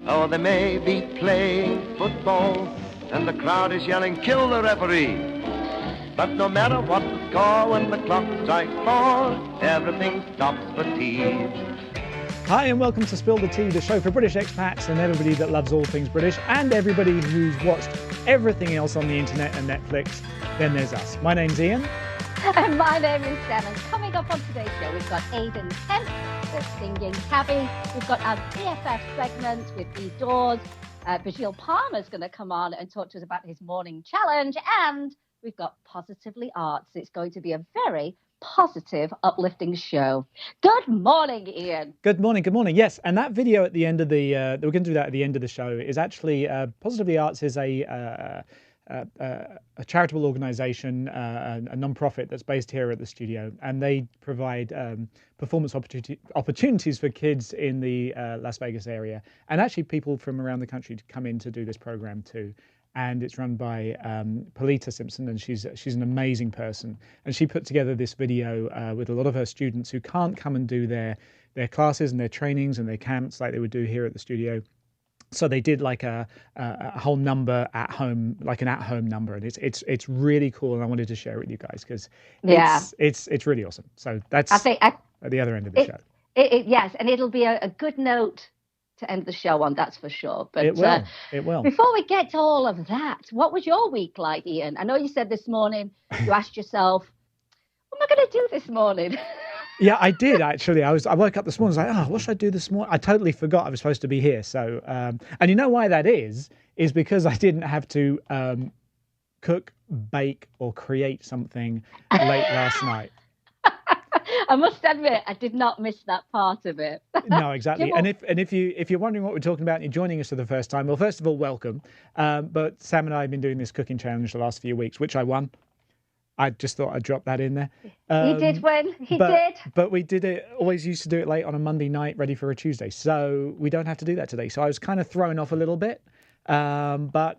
Oh, they may be playing football and the crowd is yelling, kill the referee. But no matter what the score, when the clock strikes 4, everything stops for tea. Hi and welcome to Spill the Tea, the show for British expats and everybody that loves all things British and everybody who's watched everything else on the internet and Netflix. Then there's us. My name's Ian. And my name is Sam. And coming up on today's show, we've got Aidan Kemp, the singing cabbie. We've got our BFF segment with the Doors. Beejen Parmar is going to come on and talk to us about his morning challenge. And we've got Positively Arts. It's going to be a very positive, uplifting show. Good morning, Ian. Good morning. Yes, and that video at the end of the we're going to do that at the end of the show is actually Positively Arts is a charitable organisation, a non-profit that's based here at the studio, and they provide performance opportunities for kids in the Las Vegas area, and actually people from around the country to come in to do this program too. And it's run by Polita Simpson, and she's an amazing person. And she put together this video with a lot of her students who can't come and do their classes and their trainings and their camps like they would do here at the studio. So they did like a whole number at home, like an at-home number, and it's really cool. And I wanted to share it with you guys because it's really awesome. So that's at the other end of the show. Yes, and it'll be a good note to end the show on, that's for sure. But it will. Before we get to all of that, what was your week like, Ian? I know you said this morning, you asked yourself, what am I going to do this morning? Yeah, I did actually. I woke up this morning, I was like, what should I do this morning? I totally forgot I was supposed to be here. So, and you know why that is because I didn't have to cook, bake, or create something late last night. I must admit, I did not miss that part of it. No, exactly. And if you're wondering what we're talking about and you're joining us for the first time, well, first of all, welcome. But Sam and I have been doing this cooking challenge the last few weeks, which I won. I just thought I'd drop that in there. He did win. He did. But we did it. Always used to do it late on a Monday night, ready for a Tuesday. So we don't have to do that today. So I was kind of thrown off a little bit. But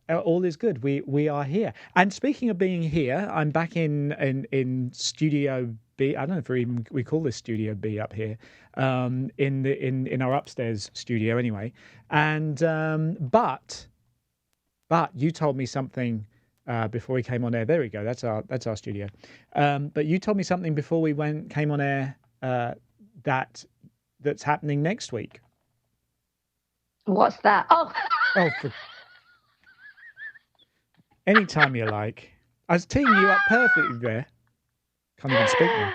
all is good. We are here. And speaking of being here, I'm back in Studio B. I don't know if we call this Studio B up here. In our upstairs studio anyway. And but you told me something before we came on air. There we go. That's our studio. But you told me something before we came on air that's happening next week. What's that? Oh, anytime you like. I was teeing you up perfectly there. Can't even speak now.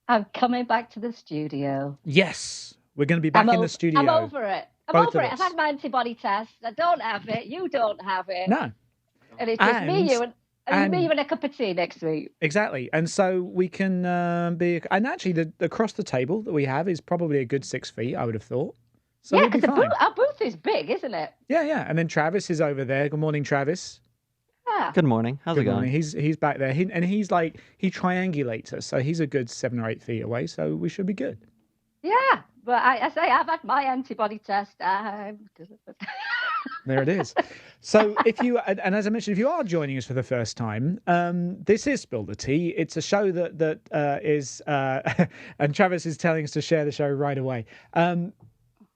I'm coming back to the studio. Yes, we're going to be back in the studio. I'm over it. I've had my antibody test. I don't have it. You don't have it. No. And it's just me, you, and me, you, and a cup of tea next week. Exactly. And so we can be... And actually, across the table that we have is probably a good 6 feet, I would have thought. So yeah, because our booth is big, isn't it? Yeah. And then Travis is over there. Good morning, Travis. Yeah. Good morning. How's it going? Morning. He's back there. He triangulates us. So he's a good 7 or 8 feet away. So we should be good. Yeah. But I say I've had my antibody test. There it is. So and as I mentioned, if you are joining us for the first time, this is Spill the Tea. It's a show that is, and Travis is telling us to share the show right away.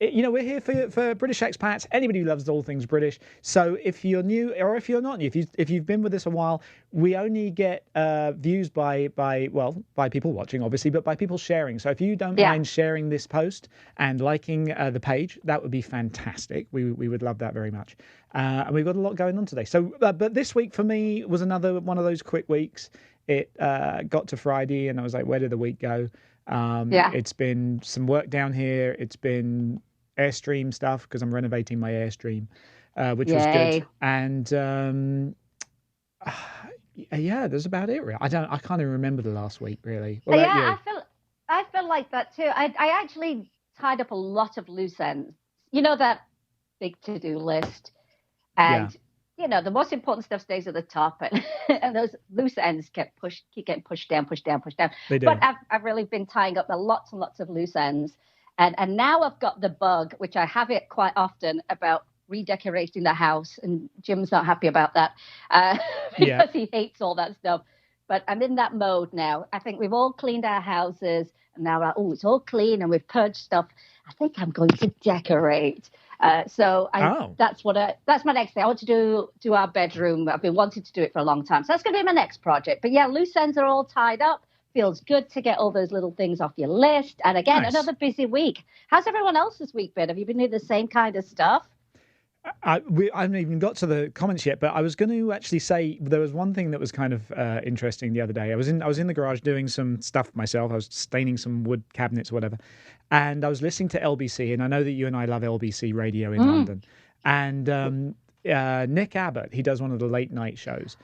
We're here for British expats, anybody who loves all things British. So if you're new or if you're not new, if you've been with us a while, we only get views by people watching, obviously, but by people sharing. So if you don't mind sharing this post and liking the page, that would be fantastic. We would love that very much. And we've got a lot going on today. So, but this week for me was another one of those quick weeks. It got to Friday and I was like, where did the week go? It's been some work down here. It's been Airstream stuff because I'm renovating my Airstream, which was good. And that's about it. Really, I can't even remember the last week really. What about you? I feel like that too. I actually tied up a lot of loose ends. You know, that big to-do list, and the most important stuff stays at the top, and those loose ends keep getting pushed down. They do. But I've really been tying up lots and lots of loose ends. And now I've got the bug, which I have it quite often, about redecorating the house. And Jim's not happy about that because he hates all that stuff. But I'm in that mode now. I think we've all cleaned our houses. And now, it's all clean and we've purged stuff. I think I'm going to decorate. That's my next thing. I want to do our bedroom. I've been wanting to do it for a long time. So that's going to be my next project. But yeah, loose ends are all tied up. Feels good to get all those little things off your list. And again, another busy week. How's everyone else's week been? Have you been doing the same kind of stuff? I haven't even got to the comments yet, but I was going to actually say there was one thing that was kind of interesting the other day. I was in the garage doing some stuff myself. I was staining some wood cabinets or whatever, and I was listening to LBC. And I know that you and I love LBC radio in London. And Nick Abbott, he does one of the late night shows.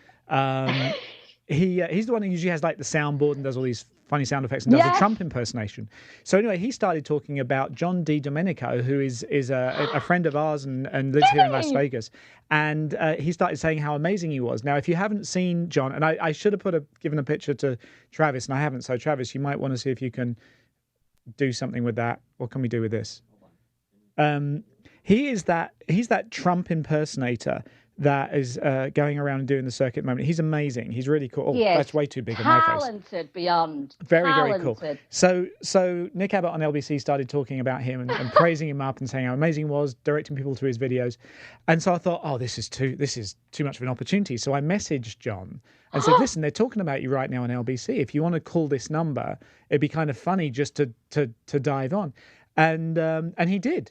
He's the one who usually has like the soundboard and does all these funny sound effects and does a Trump impersonation. So anyway, he started talking about John DiDomenico, who is a friend of ours and lives here in Las Vegas. And he started saying how amazing he was. Now, if you haven't seen John, and I should have given a picture to Travis, and I haven't. So Travis, you might want to see if you can do something with that. What can we do with this? He's that Trump impersonator that is going around and doing the circuit at the moment. He's amazing. He's really cool. Oh, that's way too big on my face. Talented beyond. Very, very cool. So Nick Abbott on LBC started talking about him and praising him up and saying how amazing he was, directing people to his videos. And so I thought, this is too much of an opportunity. So I messaged John and said, listen, they're talking about you right now on LBC. If you want to call this number, it'd be kind of funny just to dive on. And he did.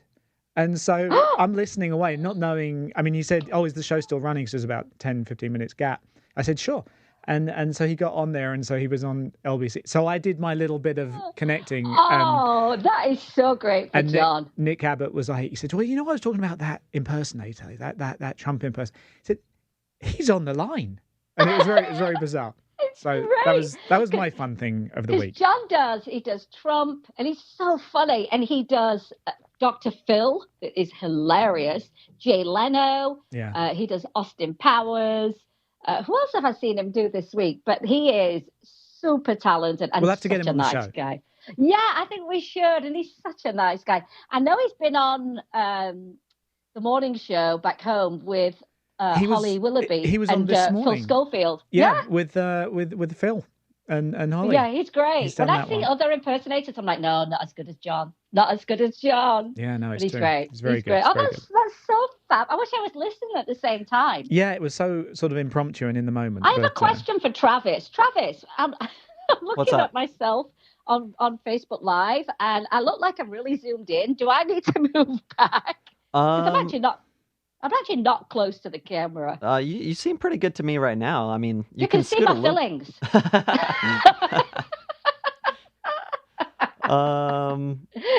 And so I'm listening away, not knowing. I mean, he said, is the show still running? So there's about 10, 15 minutes gap. I said, sure. And so he got on there, and so he was on LBC. So I did my little bit of connecting. That is so great for John. Nick Abbott was like, he said, well, I was talking about that impersonator, that Trump impersonator. He said, he's on the line. And it was very bizarre. So that was my fun thing of the week. John he does Trump, and he's so funny, and he does Dr. Phil, that is hilarious. Jay Leno, he does Austin Powers. Who else have I seen him do this week? But he is super talented and we'll have to get him on the nice show. Guy. Yeah, I think we should, and he's such a nice guy. I know he's been on the morning show back home with Holly Willoughby. He was on this morning. Phil Schofield. Yeah, with Phil and Holly. Yeah, he's great. When I see other impersonators, I'm like, no, not as good as John. Not as good as John. Yeah, no, he's true. Great. He's very good. Great. That's so fab. I wish I was listening at the same time. Yeah, it was so sort of impromptu and in the moment. I have a question for Travis. Travis, I'm looking at myself on Facebook Live, and I look like I'm really zoomed in. Do I need to move back? I'm actually not close to the camera. You seem pretty good to me right now. I mean, you can see my fillings. I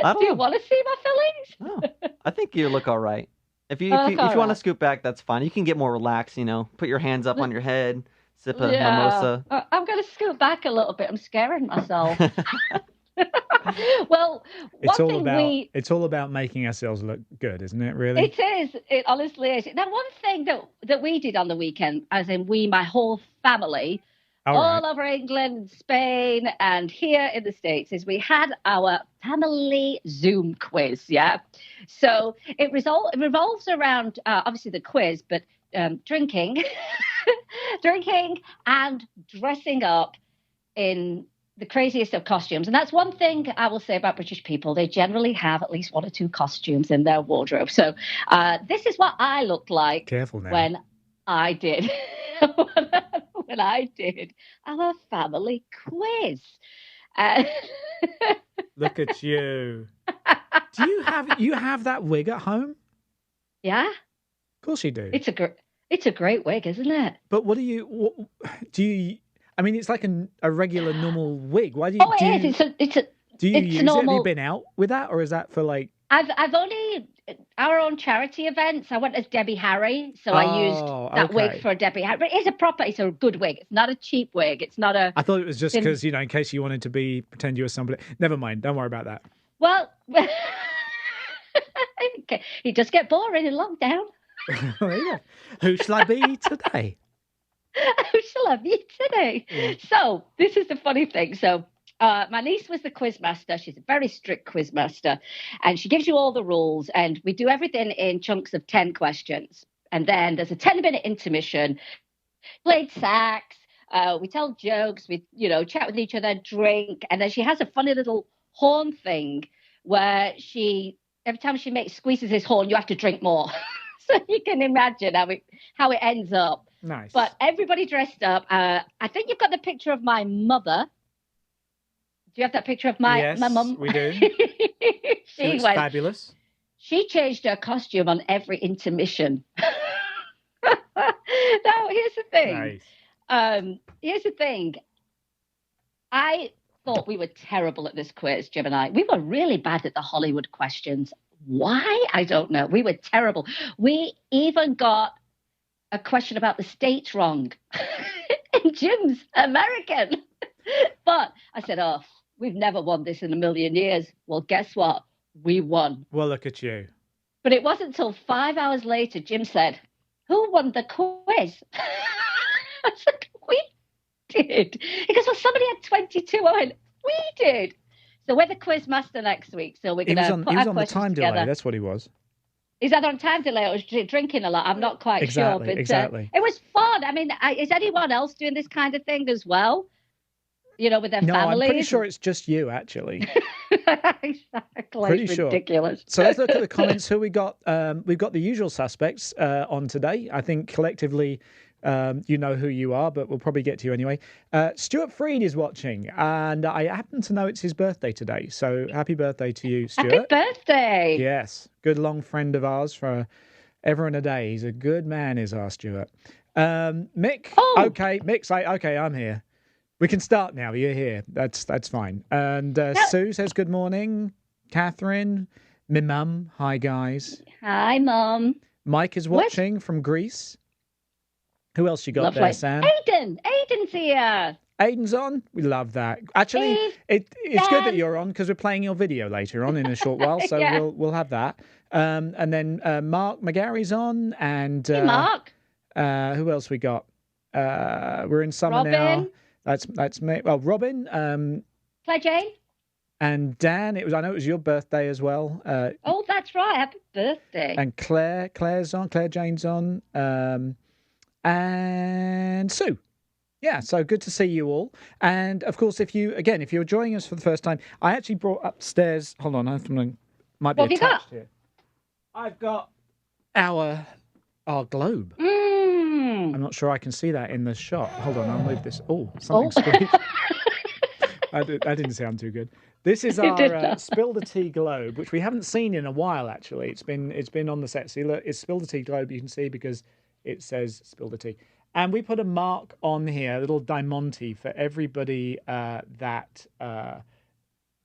don't Do you want to see my fillings? No, I think you look all right. If you want to scoot back, that's fine. You can get more relaxed. Put your hands up on your head, sip a mimosa. I'm going to scoot back a little bit. I'm scaring myself. Well, it's all about making ourselves look good, isn't it? Really, it is. It honestly is. Now, one thing that we did on the weekend, as in my whole family, all over England, Spain, and here in the States, is we had our family Zoom quiz. Yeah, so it revolves around obviously the quiz, but drinking, and dressing up in the craziest of costumes. And that's one thing I will say about British people. They generally have at least one or two costumes in their wardrobe. So this is what I looked like Careful now. When I did our family quiz. Look at you. Do you have that wig at home? Yeah. Of course you do. It's a great wig, isn't it? But what do you I mean, it's like a regular normal wig. Why do you? It is. Do you use normal... it? Have you been out with that, or is that for like? I've only our own charity events. I went as Debbie Harry, so I used that wig for Debbie Harry. But it's a good wig. It's not a cheap wig. It's not a. I thought it was just because in case you wanted to pretend you were somebody. Never mind. Don't worry about that. Well, it does get boring in lockdown. Who shall I be today? Who shall I be today? Yeah. So this is the funny thing. So my niece was the quiz master. She's a very strict quiz master, and she gives you all the rules, and we do everything in chunks of 10 questions. And then there's a 10-minute intermission, played sax, we tell jokes, we chat with each other, drink, and then she has a funny little horn thing where she every time she squeezes his horn, you have to drink more. So you can imagine how it ends up. Nice. But everybody dressed up. I think you've got the picture of my mother. Do you have that picture of my mum? Yes, we do. She looks went fabulous. She changed her costume on every intermission. Now, here's the thing. Nice. Here's the thing. I thought we were terrible at this quiz, Jim and I. We were really bad at the Hollywood questions. Why? I don't know. We were terrible. We even got a question about the states wrong. And Jim's American. But I said, we've never won this in a million years. Well, guess what? We won. Well, look at you. But it wasn't until 5 hours later, Jim said, who won the quiz? I said, we did. He goes, well, somebody had 22. I went, we did. So we're the quiz master next week. So we're going to put our questions together. He was on the time delay. That's what he was. Is that on time delay or was drinking a lot? I'm not quite sure. But exactly. It was fun. I mean, is anyone else doing this kind of thing as well? You know, with their families? No, I'm pretty sure it's just you, actually. Exactly. Pretty sure. Ridiculous. So let's look at the comments. Who we got? We've got the usual suspects on today. I think collectively, you know who you are, but we'll probably get to you anyway. Stuart Freed is watching, and I happen to know it's his birthday today. So happy birthday to you, Stuart. Happy birthday. Yes. Good long friend of ours for ever and a day. He's a good man, is our Stuart. Mick. Oh. Okay. Mick's like, okay, I'm here. We can start now. You're here. That's fine. And Sue says good morning. Catherine, my mum. Hi, guys. Hi, Mum. Mike is watching from Greece. Who else you got Lovely. There, Sam? Aiden's here. Aiden's on. We love that. Actually, it's good that you're on because we're playing your video later on in a short while, so yeah. we'll have that. And then Mark McGarry's on, and hey, Mark. Who else we got? We're in summer Robin. now. That's me. Well, Robin. Claire Jane. And Dan. I know it was your birthday as well. Oh, that's right. Happy birthday. And Claire's on. Claire Jane's on. And Sue. Yeah, so good to see you all. And of course, if you're joining us for the first time, I actually brought upstairs. Hold on, might be attached here. I've got our globe. I'm not sure I can see that in the shot. Hold on, I'll move this. Oh, something squeaked. That didn't sound too good. This is our Spill the Tea globe, which we haven't seen in a while. Actually, it's been on the set. See, look, it's Spill the Tea globe. You can see because it says Spill the Tea, and we put a mark on here, a little diamante for everybody that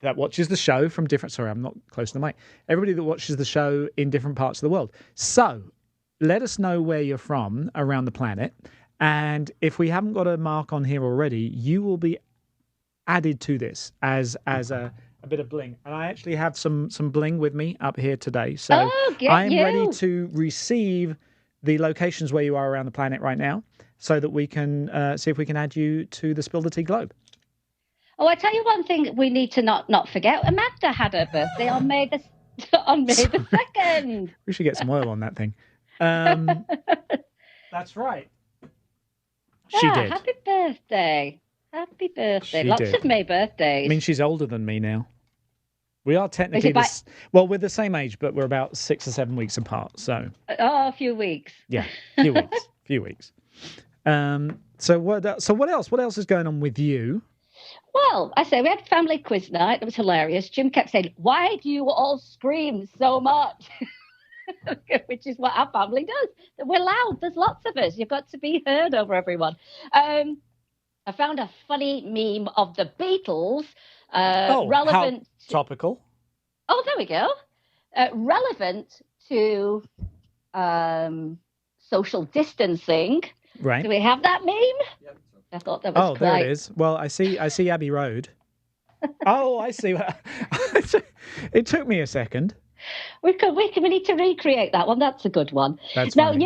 watches the show from different. Sorry, I'm not close to the mic. Everybody that watches the show in different parts of the world. So let us know where you're from around the planet. And if we haven't got a mark on here already, you will be added to this as a bit of bling. And I actually have some bling with me up here today. So I am ready to receive the locations where you are around the planet right now so that we can see if we can add you to the Spill the Tea globe. Oh, I tell you one thing we need to not forget. Amanda had her birthday on May the 2nd. We should get some oil on that thing. That's right. She did. Happy birthday. Happy birthday. Lots of May birthdays. I mean, she's older than me now. We are technically we're the same age, but we're about 6 or 7 weeks apart. So a few weeks. Yeah, few weeks. So what else? What else is going on with you? Well, I say we had family quiz night. It was hilarious. Jim kept saying, "Why do you all scream so much?" Which is what our family does. We're loud. There's lots of us. You've got to be heard over everyone. I found a funny meme of the Beatles. Relevant. Topical. Oh, there we go. Relevant to social distancing. Right. Do we have that meme? Yep. I thought that was there it is. Well, I see Abbey Road. Oh, I see. It took me a second. We need to recreate that one. That's a good one. That's now, funny.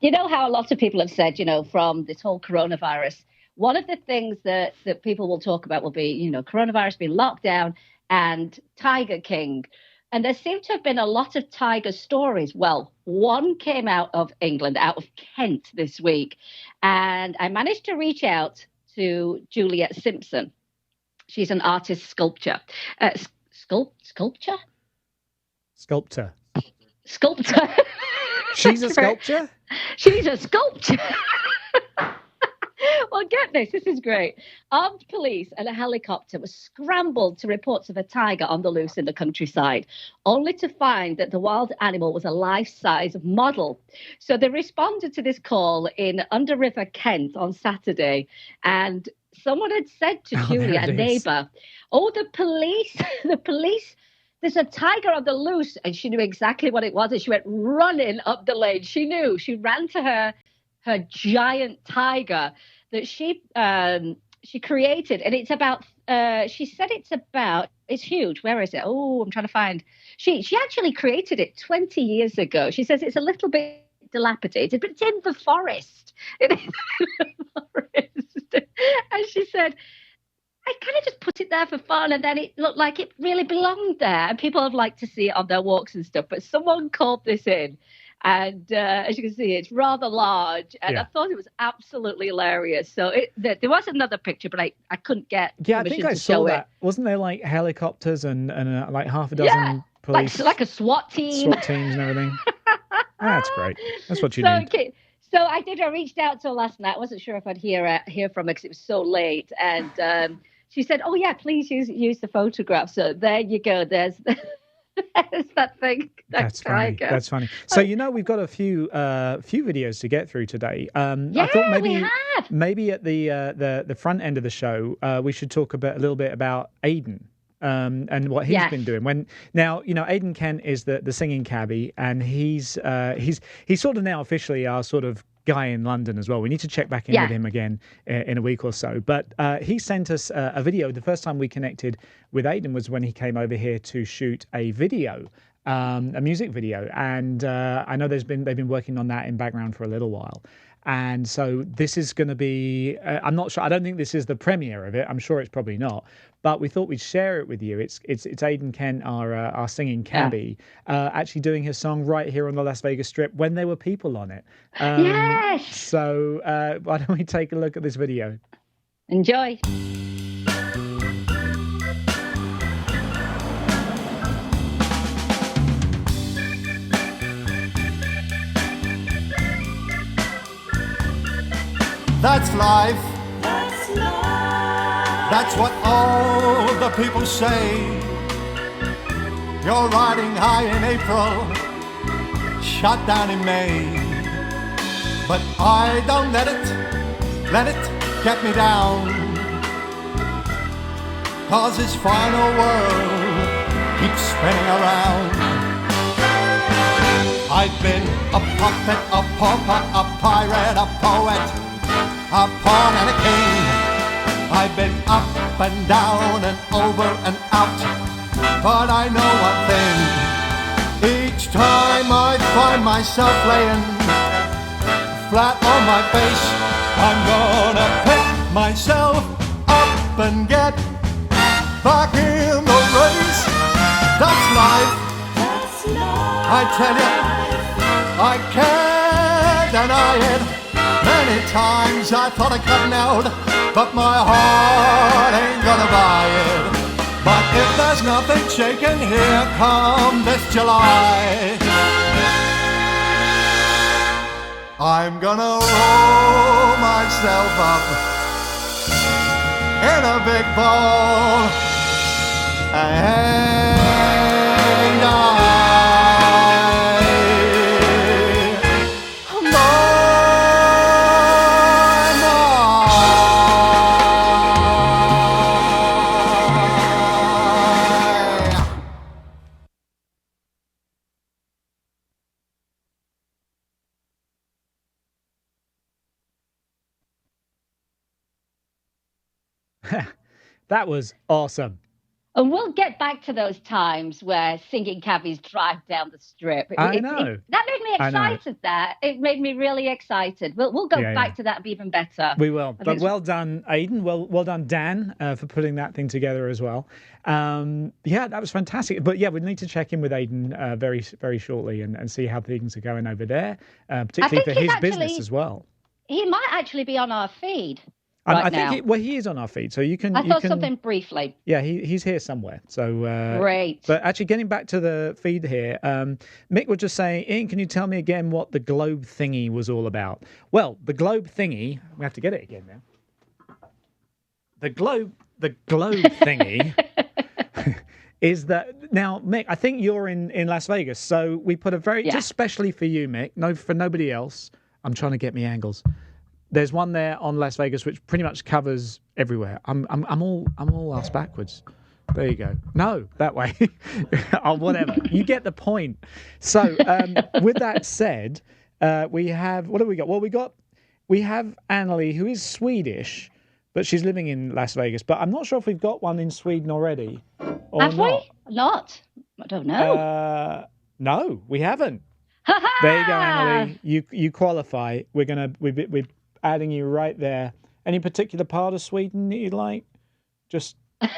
you know how a lot of people have said, from this whole coronavirus, one of the things that people will talk about will be, coronavirus being locked down and Tiger King. And there seem to have been a lot of tiger stories. Well, one came out of England, out of Kent this week. And I managed to reach out to Juliet Simpson. She's an artist sculpture. Sculpture? Sculptor. Sculptor. She's a sculptor? She's a sculptor. Well, get this. This is great. Armed police and a helicopter were scrambled to reports of a tiger on the loose in the countryside, only to find that the wild animal was a life-size model. So they responded to this call in Underriver, Kent on Saturday, and someone had said to Julia, a neighbour, the police, there's a tiger on the loose. And she knew exactly what it was. And she went running up the lane. She knew. She ran to her giant tiger that she created. And it's about, she said it's huge. Where is it? Oh, I'm trying to find. She actually created it 20 years ago. She says it's a little bit dilapidated, but it's in the forest. It is in the forest. And she said, I kind of just put it there for fun, and then it looked like it really belonged there. And people have liked to see it on their walks and stuff. But someone called this in, and as you can see, it's rather large. And I thought it was absolutely hilarious. So there was another picture, but I couldn't get permission I think I to saw show that. it. Wasn't there like helicopters and like half a dozen police? Like a SWAT team. SWAT teams and everything. That's great. That's what you need. Okay. So I reached out to her last night. I wasn't sure if I'd hear from her because it was so late. And she said, "Oh yeah, please use the photograph." So there you go. There's that thing. That's funny. That's funny. So we've got a few videos to get through today. I thought maybe at the front end of the show we should talk a little bit about Aidan. And what he's been doing. Aidan Kent is the singing cabbie, and he's sort of now officially our sort of guy in London as well. We need to check back in with him again in a week or so. But he sent us a video. The first time we connected with Aidan was when he came over here to shoot a video, a music video, and I know they've been working on that in background for a little while. And so this is going to be, I'm not sure, I don't think this is the premiere of it. I'm sure it's probably not. But we thought we'd share it with you. It's Aidan Kent, our singing cabbie, actually doing his song right here on the Las Vegas Strip when there were people on it. Yes! So why don't we take a look at this video? Enjoy. That's life. That's life. That's what all the people say. You're riding high in April, shot down in May. But I don't let it get me down. 'Cause this final world keeps spinning around. I've been a puppet, a pauper, a pirate, a poet, a pawn and a king. I've been up and down and over and out, but I know one thing. Each time I find myself laying flat on my face, I'm gonna pick myself up and get back in the race. That's life. That's life. I tell you, I can't deny it. Many times I thought of cutting out, but my heart ain't gonna buy it. But if there's nothing shaking, here come this July. I'm gonna roll myself up in a big ball and die. That was awesome. And we'll get back to those times where singing cabbies drive down the strip. I know. That made me excited. It made me really excited. We'll go back to that and be even better. We will. But well done, Aidan. Well done, Dan, for putting that thing together as well. That was fantastic. But we need to check in with Aidan very, very shortly and see how things are going over there, particularly for his business as well. He might actually be on our feed. right I now? think he is on our feed, so you can. I thought something briefly. Yeah, he's here somewhere. So Great. But actually, getting back to the feed here, Mick was just saying, Ian, can you tell me again what the globe thingy was all about? Well, the globe thingy. We have to get it again now. The globe thingy. Is that now, Mick? I think you're in Las Vegas, so we put a just specially for you, Mick. No, for nobody else. I'm trying to get me angles. There's one there on Las Vegas which pretty much covers everywhere. I'm all ass backwards. There you go. No, that way. Oh, whatever. You get the point. So, with that said, we have what have we got? Well, we have Annalie, who is Swedish, but she's living in Las Vegas. But I'm not sure if we've got one in Sweden already. Have we? Not. I don't know. No, we haven't. There you go, Annalie. You qualify. We're adding you right there. Any particular part of Sweden that you'd like? Just oh,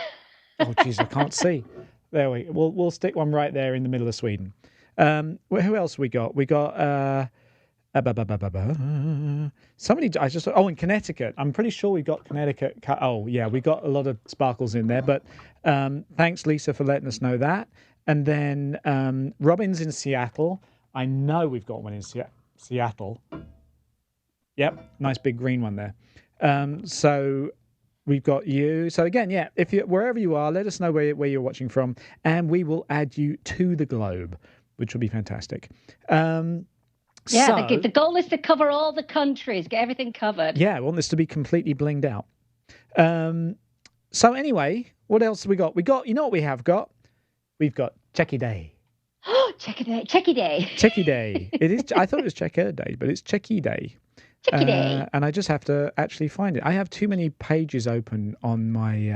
jeez, I can't see. There we'll stick one right there in the middle of Sweden. Who else we got? We got somebody. In Connecticut. I'm pretty sure we got Connecticut. Oh yeah, we got a lot of sparkles in there. But thanks, Lisa, for letting us know that. And then Robin's in Seattle. I know we've got one in Seattle. Yep, nice big green one there. So we've got you. So again, yeah, if you wherever you are, let us know where you're watching from, and we will add you to the globe, which will be fantastic. The goal is to cover all the countries, get everything covered. Yeah, I want this to be completely blinged out. So anyway, what else have we got? You know what we have got? We've got Checky Day. Checky Day. Checky Day. It is. I thought it was Checker Day, but it's Checky Day. Checky Day. And I just have to actually find it. I have too many pages open on my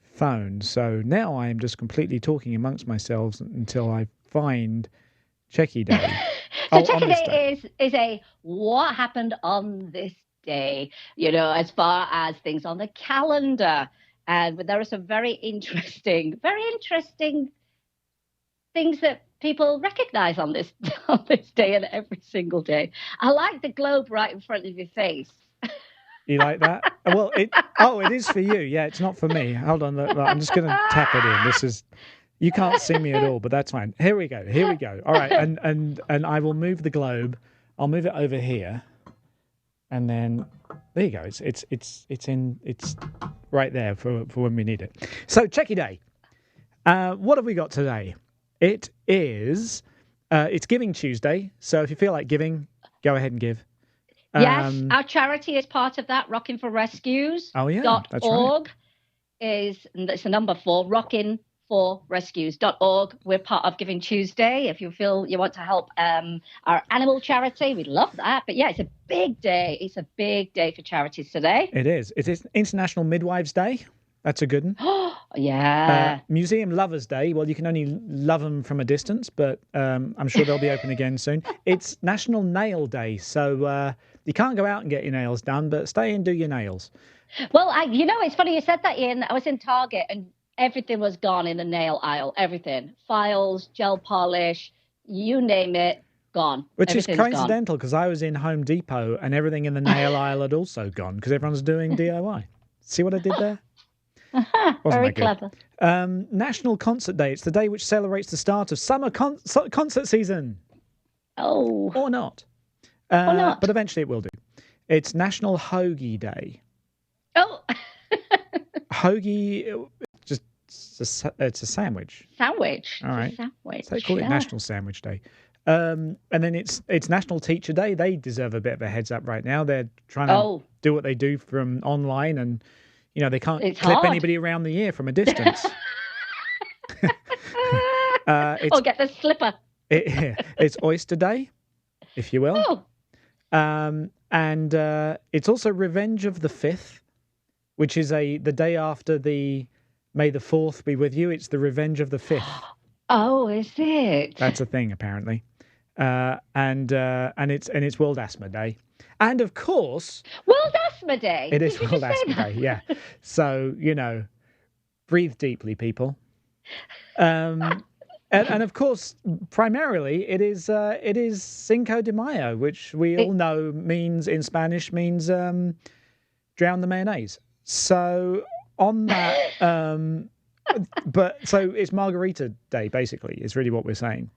phone, so now I am just completely talking amongst myself until I find Checky Day. So Checky Day is a what happened on this day, as far as things on the calendar. And there are some very interesting things that people recognise on this day and every single day. I like the globe right in front of your face. You like that? Well, it is for you. Yeah, it's not for me. Hold on, look, I'm just going to tap it in. You can't see me at all, but that's fine. Here we go. All right, and I will move the globe. I'll move it over here, and then there you go. It's right there for when we need it. So Checky Day. What have we got today? It is it's Giving Tuesday. So if you feel like giving, go ahead and give. Yes, our charity is part of that. Rocking for Rescues. Oh yeah, that's .org right. It's the number 4. RockingForRescues.org. We're part of Giving Tuesday. If you feel you want to help our animal charity, we'd love that. But yeah, it's a big day. It's a big day for charities today. It is. It is International Midwives Day. That's a good one. Oh, yeah. Museum Lovers Day. Well, you can only love them from a distance, but I'm sure they'll be open again soon. It's National Nail Day. So you can't go out and get your nails done, but stay and do your nails. Well, it's funny you said that, Ian. I was in Target and everything was gone in the nail aisle. Everything. Files, gel polish, you name it, gone. Which is coincidental because I was in Home Depot and everything in the nail aisle had also gone because everyone's doing DIY. See what I did there? Very clever. National Concert Day. It's the day which celebrates the start of summer concert season. Oh. Or not. But eventually it will do. It's National Hoagie Day. Oh. Hoagie, it's a sandwich. Sandwich. All right. Sandwich. So they call it National Sandwich Day. And then it's National Teacher Day. They deserve a bit of a heads up right now. They're trying to do what they do from online and they can't clip anybody around the ear from a distance. Or get the slipper. It's Oyster Day, if you will. Oh. And it's also Revenge of the 5th, which is the day after the May the 4th be with you. It's the Revenge of the 5th. Oh, is it? That's a thing, apparently. And it's World Asthma Day. And of course, World Asthma Day. It is World Asthma Day, yeah. So, breathe deeply, people. And of course, primarily, it is Cinco de Mayo, which we all know in Spanish means drown the mayonnaise. So on that, but so it's Margarita Day, basically, is really what we're saying,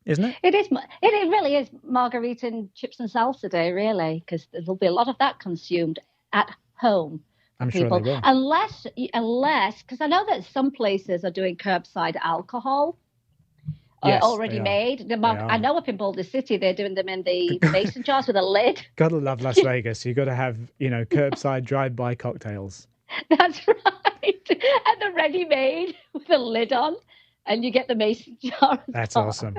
isn't it? It is. It really is Margarita and chips and salsa day, really, because there'll be a lot of that consumed at home. I'm people. Sure they will. Unless, because I know that some places are doing curbside alcohol. Yes, already made. I know up in Boulder City, they're doing them in the mason jars with a lid. Gotta love Las Vegas. You got to have, curbside drive-by cocktails. That's right. And they're ready-made with a lid on, and you get the mason jar. That's awesome.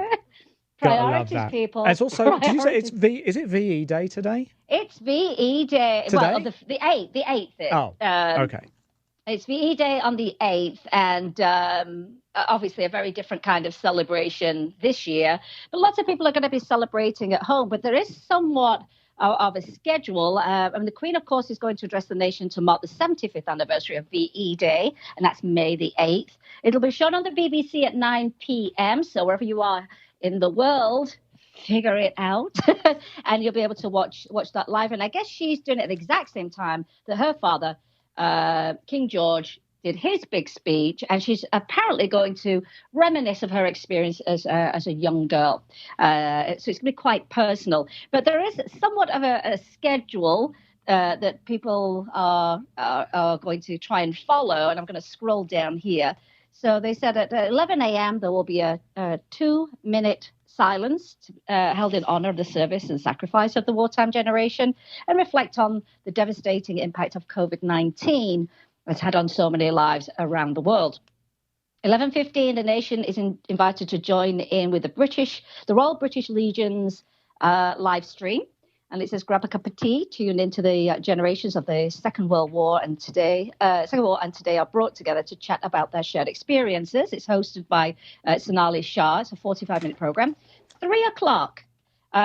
Priorities, love that. People. It's also, did you say is it VE Day today? It's VE Day. Today? Well, the 8th. The 8th. Oh, okay. It's VE Day on the 8th, and obviously a very different kind of celebration this year. But lots of people are going to be celebrating at home, but there is somewhat of a schedule. The Queen, of course, is going to address the nation to mark the 75th anniversary of VE Day, and that's May the 8th. It'll be shown on the BBC at 9 p.m., so wherever you are in the world, figure it out, and you'll be able to watch that live. And I guess she's doing it at the exact same time that her father, King George, did his big speech, and she's apparently going to reminisce of her experience as a young girl. So it's going to be quite personal. But there is somewhat of a schedule that people are going to try and follow, and I'm going to scroll down here. So they said at 11 a.m. there will be a 2-minute silence held in honor of the service and sacrifice of the wartime generation and reflect on the devastating impact of COVID-19 that's had on so many lives around the world. 11:15, the nation is invited to join in with the Royal British Legion's live stream. And it says, grab a cup of tea, tune into the generations of the Second World War and today are brought together to chat about their shared experiences. It's hosted by Sonali Shah. It's a 45-minute program. 3 o'clock,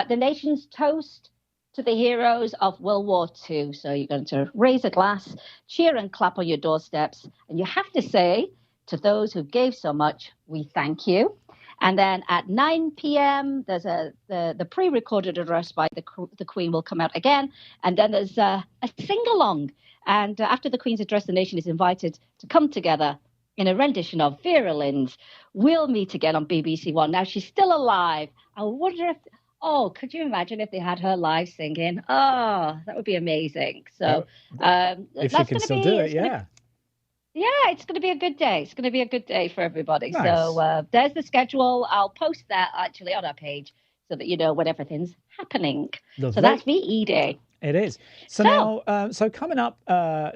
the nation's toast to the heroes of World War II. So you're going to raise a glass, cheer and clap on your doorsteps. And you have to say, to those who gave so much, we thank you. And then at 9 p.m., there's the pre-recorded address by the Queen will come out again. And then there's a sing-along. And after the Queen's address, the nation is invited to come together in a rendition of Vera Lynn's We'll Meet Again on BBC One. Now, she's still alive. I wonder if... Oh, could you imagine if they had her live singing? Oh, that would be amazing. So, if she can still do it, yeah. Yeah, it's going to be a good day. It's going to be a good day for everybody. Nice. So there's the schedule. I'll post that actually on our page so that you know when everything's happening. Lovely. So that's VE Day. It is. So now, so coming up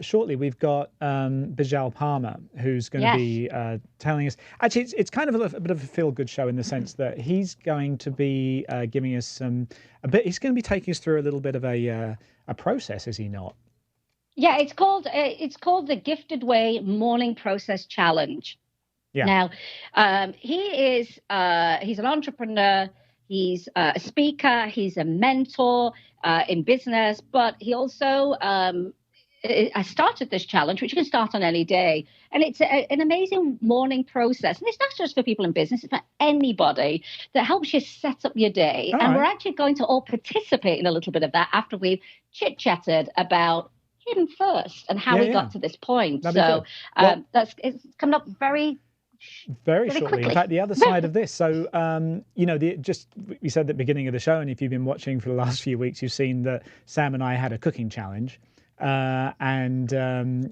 shortly, we've got Beejen Parmar, who's going to be telling us. Actually, it's kind of a bit of a feel-good show in the sense that he's going to be giving us He's going to be taking us through a little bit of a process, is he not? Yeah, it's called the Gifted Way Morning Process Challenge. Yeah. Now, he's an entrepreneur. He's a speaker. He's a mentor in business, but he also I started this challenge, which you can start on any day, and it's an amazing morning process. And it's not just for people in business; it's for anybody that helps you set up your day. All and right. We're actually going to all participate in a little bit of that after we've chit-chatted about him first and how we got to this point. So it's coming up very shortly. quickly. In fact, the other side of this. So, we said at the beginning of the show, and if you've been watching for the last few weeks, you've seen that Sam and I had a cooking challenge, and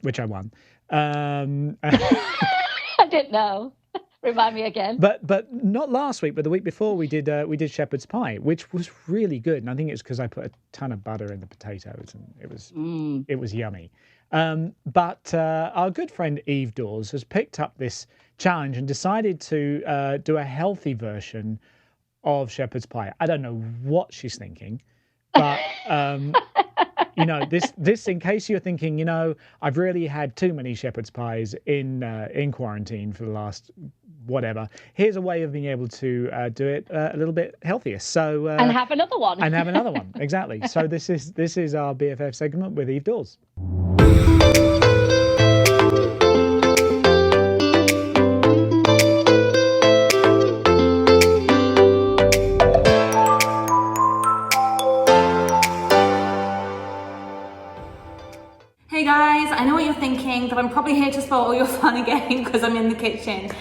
which I won. I didn't know. Remind me again. But not last week, but the week before we did shepherd's pie, which was really good. And I think it's because I put a ton of butter in the potatoes, and it was yummy. But our good friend Eve Dawes has picked up this challenge and decided to do a healthy version of shepherd's pie. I don't know what she's thinking, but this in case you're thinking, I've really had too many shepherd's pies in quarantine for the last whatever. Here's a way of being able to do it a little bit healthier. So and have another one. Exactly. So this is our BFF segment with Eve Dawes. for all your fun again because I'm in the kitchen.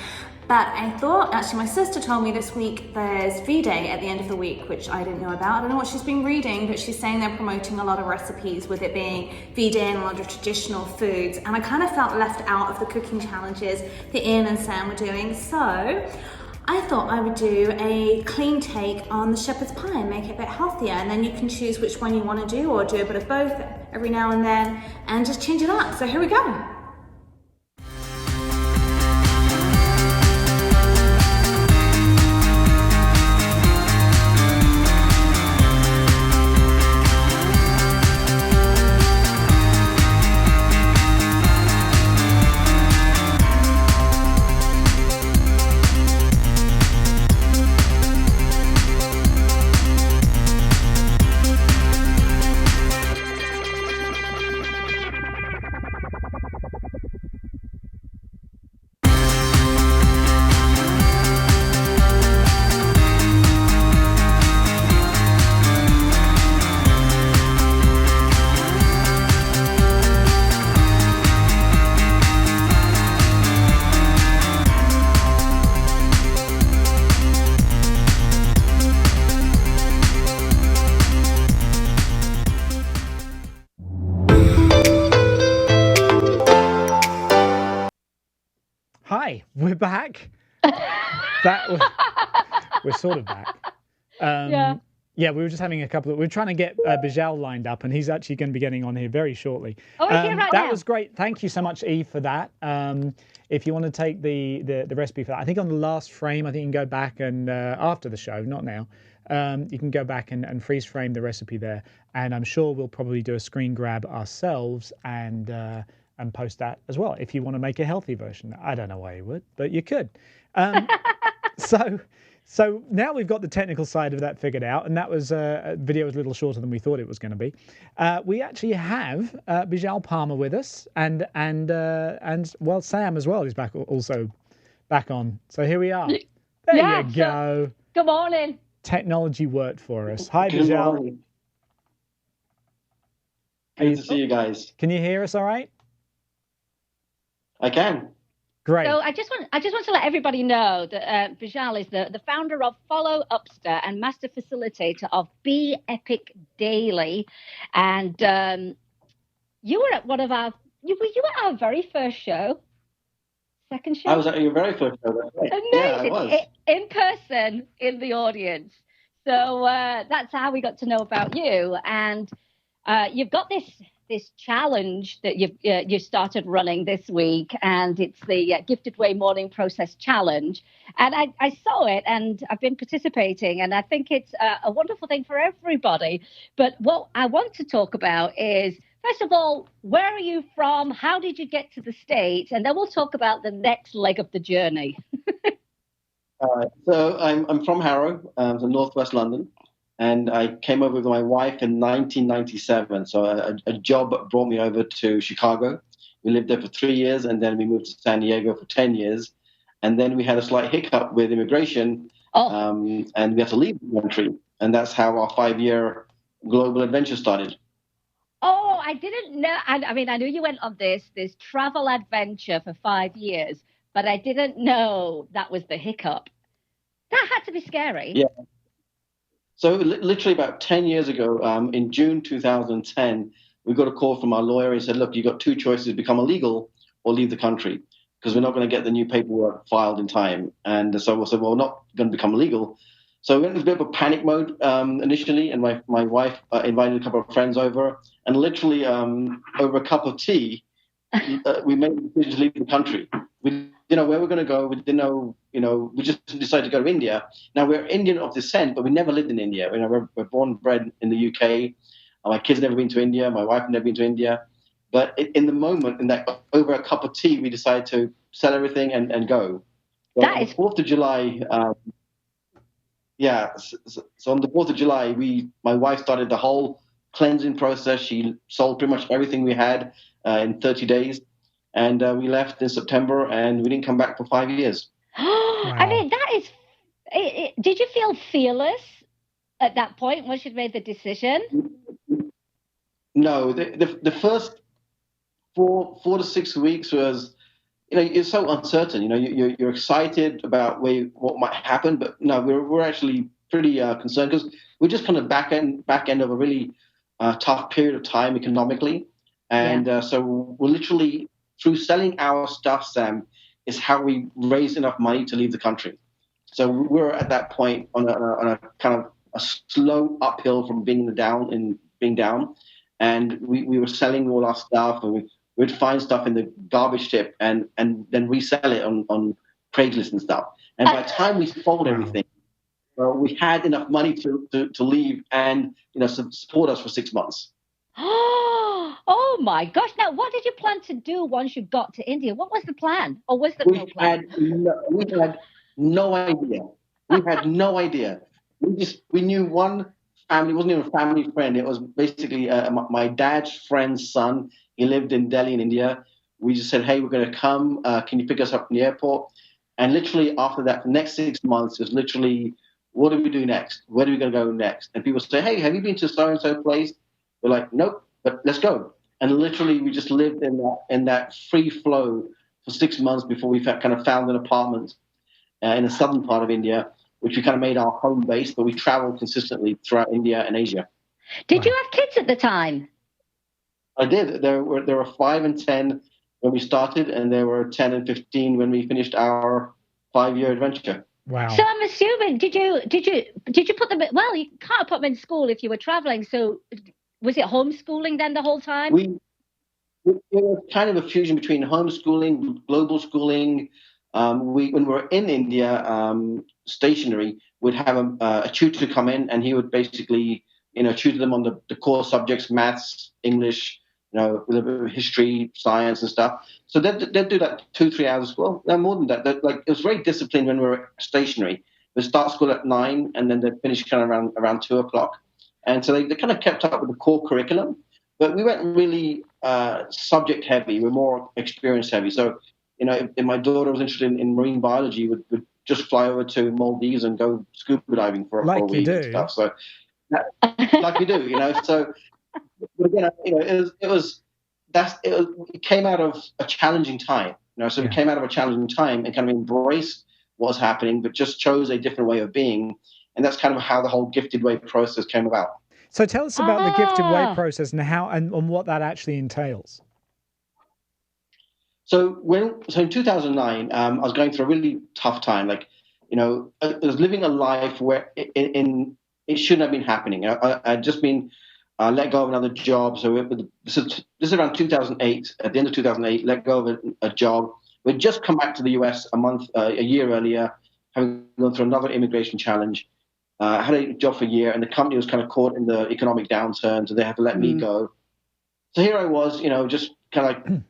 But I thought, actually, my sister told me this week there's V-Day at the end of the week, which I didn't know about. I don't know what she's been reading, but she's saying they're promoting a lot of recipes with it being V-Day and a lot of traditional foods. And I kind of felt left out of the cooking challenges that Ian and Sam were doing. So I thought I would do a clean take on the shepherd's pie and make it a bit healthier. And then you can choose which one you want to do or do a bit of both every now and then and just change it up. So here we go. Hi, we're back. We're sort of back. Yeah, we were just having we were trying to get Beejen lined up, and he's actually going to be getting on here very shortly. Oh, he's here right now. That was great. Thank you so much, Eve, for that. If you want to take the recipe for that, I think on the last frame, I think you can go back and after the show, not now, you can go back and freeze frame the recipe there. And I'm sure we'll probably do a screen grab ourselves and post that as well. If you want to make a healthy version, I don't know why you would, but you could. So now we've got the technical side of that figured out, and that was video was a little shorter than we thought it was going to be. We actually have Beejen Parmar with us, and well, Sam as well is also back on. So here we are. There you go. Good morning. Technology worked for us. Hi, Beejen. Good to see you guys. Can you hear us all right? I can. Great. So I just want to let everybody know that Beejen is the founder of Follow Upster and master facilitator of Be Epic Daily, and you were at you were at our very first show, second show. I was at your very first show. Right? Amazing. Yeah, I was. In person in the audience. So that's how we got to know about you, and you've got this challenge that you started running this week, and it's the Gifted Way Morning Process Challenge. And I saw it, and I've been participating, and I think it's a wonderful thing for everybody. But what I want to talk about is, first of all, where are you from? How did you get to the States? And then we'll talk about the next leg of the journey. So I'm from Harrow, from northwest London. And I came over with my wife in 1997. So a job brought me over to Chicago. We lived there for 3 years, and then we moved to San Diego for 10 years. And then we had a slight hiccup with immigration, and we had to leave the country. And that's how our 5-year global adventure started. Oh, I didn't know. I mean, I knew you went on this travel adventure for 5 years, but I didn't know that was the hiccup. That had to be scary. Yeah. So literally about 10 years ago, in June 2010, we got a call from our lawyer. He said, look, you've got two choices: become illegal or leave the country, because we're not going to get the new paperwork filed in time. And so we said, well, we're not going to become illegal. So we went into a bit of a panic mode initially, and my wife invited a couple of friends over. And literally over a cup of tea, we made the decision to leave the country. We didn't know where we're going to go. We didn't know, we just decided to go to India. Now, we're Indian of descent, but we never lived in India. We're born and bred in the UK. My kids never been to India. My wife never been to India. But in the moment, in that over a cup of tea, we decided to sell everything and go. So on the 4th of July, so on the 4th of July, my wife started the whole cleansing process. She sold pretty much everything we had in 30 days. And we left in September, and we didn't come back for 5 years. Wow. I mean, that is... Did you feel fearless at that point once you'd made the decision? No. The first 4 to 6 weeks was it's so uncertain. You're excited about what might happen, but no, we're actually pretty concerned because we're just kind of back end of a really tough period of time economically, and so we're literally through selling our stuff, Sam, is how we raise enough money to leave the country. So we're at that point on a kind of a slow uphill from being down, and we were selling all our stuff, and we'd find stuff in the garbage tip and then resell it on Craigslist and stuff. And by the time we sold everything, we had enough money to leave and support us for 6 months. Oh my gosh! Now, what did you plan to do once you got to India? What was the plan, or was there no plan? We had no idea. We had no idea. We knew one family. It wasn't even a family friend. It was basically my dad's friend's son. He lived in Delhi in India. We just said, hey, we're going to come. Can you pick us up from the airport? And literally after that, for the next 6 months, it was literally, what do we do next? Where are we going to go next? And people say, hey, have you been to so-and-so place? We're like, nope, but let's go. And literally we just lived in that free flow for 6 months before we kind of found an apartment in the southern part of India, which we kind of made our home base, but we traveled consistently throughout India and Asia. Did you have kids at the time? I did. There were 5 and 10 when we started, and there were 10 and 15 when we finished our 5-year adventure. Wow. So I'm assuming, did you put them? Well, you can't put them in school if you were traveling. So was it homeschooling then the whole time? It was kind of a fusion between homeschooling, global schooling. When we were in India, stationary, we'd have a tutor come in, and he would basically, tutor them on the core subjects, maths, English, a little bit of history, science, and stuff. So they'd do that 2-3 hours of school. No more than that. It was very disciplined when we were stationary. We'd start school at 9, and then they'd finish kind of around 2 o'clock. And so they kind of kept up with the core curriculum, but we weren't really subject heavy. We're more experience heavy. So, if my daughter was interested in marine biology, would just fly over to Maldives and go scuba diving for a week and stuff. So, like you do, So, but again, it came out of a challenging time. So we came out of a challenging time and kind of embraced what was happening, but just chose a different way of being. And that's kind of how the whole Gifted Way process came about. So tell us about the Gifted Way process and how and what that actually entails. So in 2009, I was going through a really tough time. I was living a life where it shouldn't have been happening. I'd just been let go of another job. So this is around 2008. At the end of 2008, let go of a job. We'd just come back to the US a year earlier, having gone through another immigration challenge. I had a job for a year, and the company was kind of caught in the economic downturn, so they had to let me go. So here I was, just kind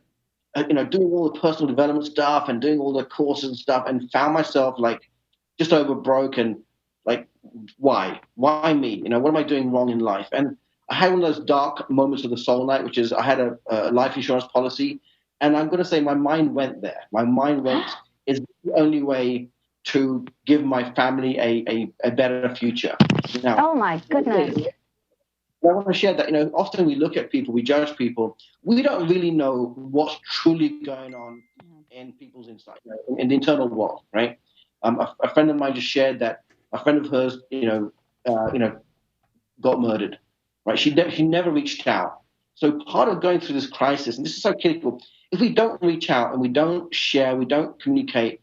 of doing all the personal development stuff and doing all the courses and stuff, and found myself just over broke and why me? What am I doing wrong in life? And I had one of those dark moments of the soul night, which is I had a life insurance policy, and I'm going to say my mind went there. My mind went, is the only way to give my family a better future. Now, oh my goodness. I want to share that, often we look at people, we judge people. We don't really know what's truly going on in people's inside, in the internal world, right? A friend of mine just shared that a friend of hers, got murdered, right? She never reached out. So part of going through this crisis, and this is so critical, if we don't reach out and we don't share, we don't communicate,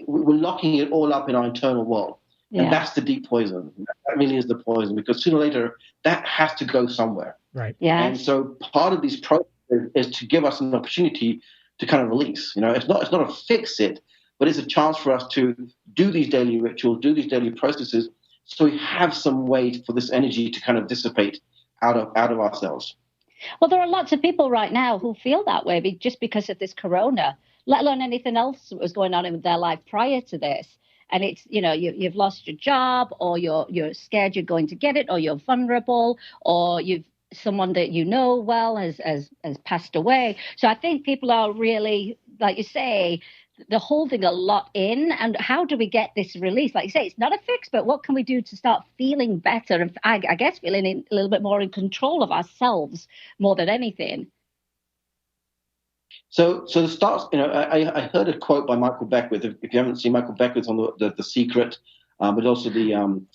we're locking it all up in our internal world. Yeah. And that's the deep poison. That really is the poison, because sooner or later, that has to go somewhere. Right. Yeah. And so part of these processes is to give us an opportunity to kind of release. It's not a fix it, but it's a chance for us to do these daily rituals, do these daily processes, so we have some way for this energy to kind of dissipate out of ourselves. Well, there are lots of people right now who feel that way just because of this corona, let alone anything else that was going on in their life prior to this. And it's, you've lost your job, or you're scared you're going to get it, or you're vulnerable, or someone that well has passed away. So I think people are really, like you say, they're holding a lot in. And how do we get this release? Like you say, it's not a fix, but what can we do to start feeling better? And I guess feeling a little bit more in control of ourselves more than anything. So the starts, I heard a quote by Michael Beckwith. If you haven't seen Michael Beckwith on the Secret, but also the in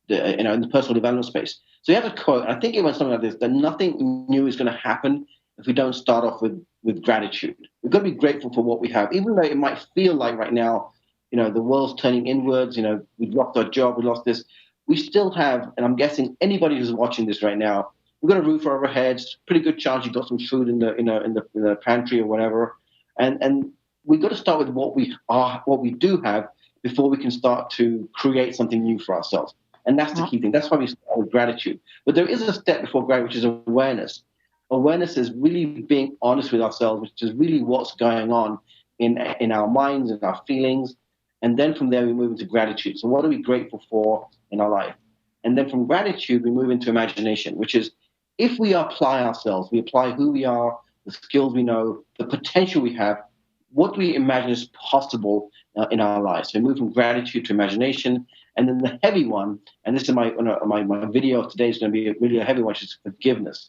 the personal development space. So he had a quote. I think it went something like this: that nothing new is going to happen if we don't start off with gratitude. We've got to be grateful for what we have, even though it might feel like right now, the world's turning inwards. We've lost our job, we lost this. We still have, and I'm guessing anybody who's watching this right now, we've got a roof over our heads. Pretty good chance you've got some food in the pantry or whatever, and we've got to start with what we do have before we can start to create something new for ourselves. And that's the key thing. That's why we start with gratitude. But there is a step before gratitude, which is awareness. Awareness is really being honest with ourselves, which is really what's going on in our minds and our feelings. And then from there, we move into gratitude. So what are we grateful for in our life? And then from gratitude, we move into imagination, which is if we apply ourselves, we apply who we are, the skills we know, the potential we have, what do we imagine is possible in our lives? So we move from gratitude to imagination. And then the heavy one, and this is my video of today is going to be really a heavy one, which is forgiveness.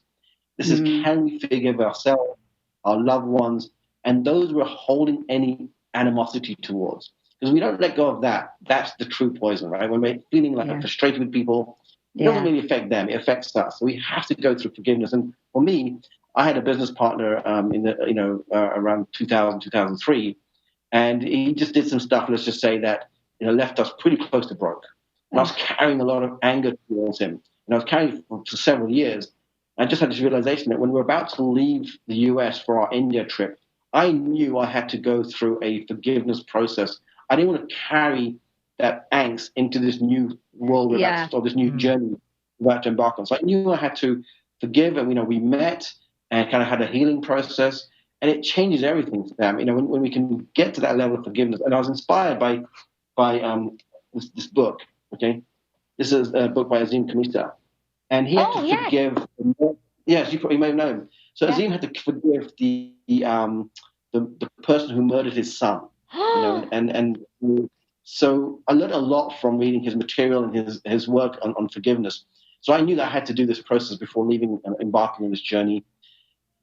This is, can we forgive ourselves, our loved ones, and those we're holding any animosity towards? Because we don't let go of that. That's the true poison, right? When we're feeling like frustrated with people, it doesn't really affect them. It affects us. So we have to go through forgiveness. And for me, I had a business partner around 2000, 2003, and he just did some stuff, let's just say that, left us pretty close to broke. And I was carrying a lot of anger towards him. And I was carrying it for several years. I just had this realization that when we were about to leave the US for our India trip, I knew I had to go through a forgiveness process. I didn't want to carry that angst into this new world or this new journey we're about to embark on. So I knew I had to forgive, and we met and kind of had a healing process, and it changes everything for them. When we can get to that level of forgiveness. And I was inspired by this book. Okay, this is a book by Azim Kamisa, and he had to forgive. Yes, you may know him. So Azim had to forgive the person who murdered his son. And so I learned a lot from reading his material and his work on forgiveness. So I knew that I had to do this process before leaving and embarking on this journey.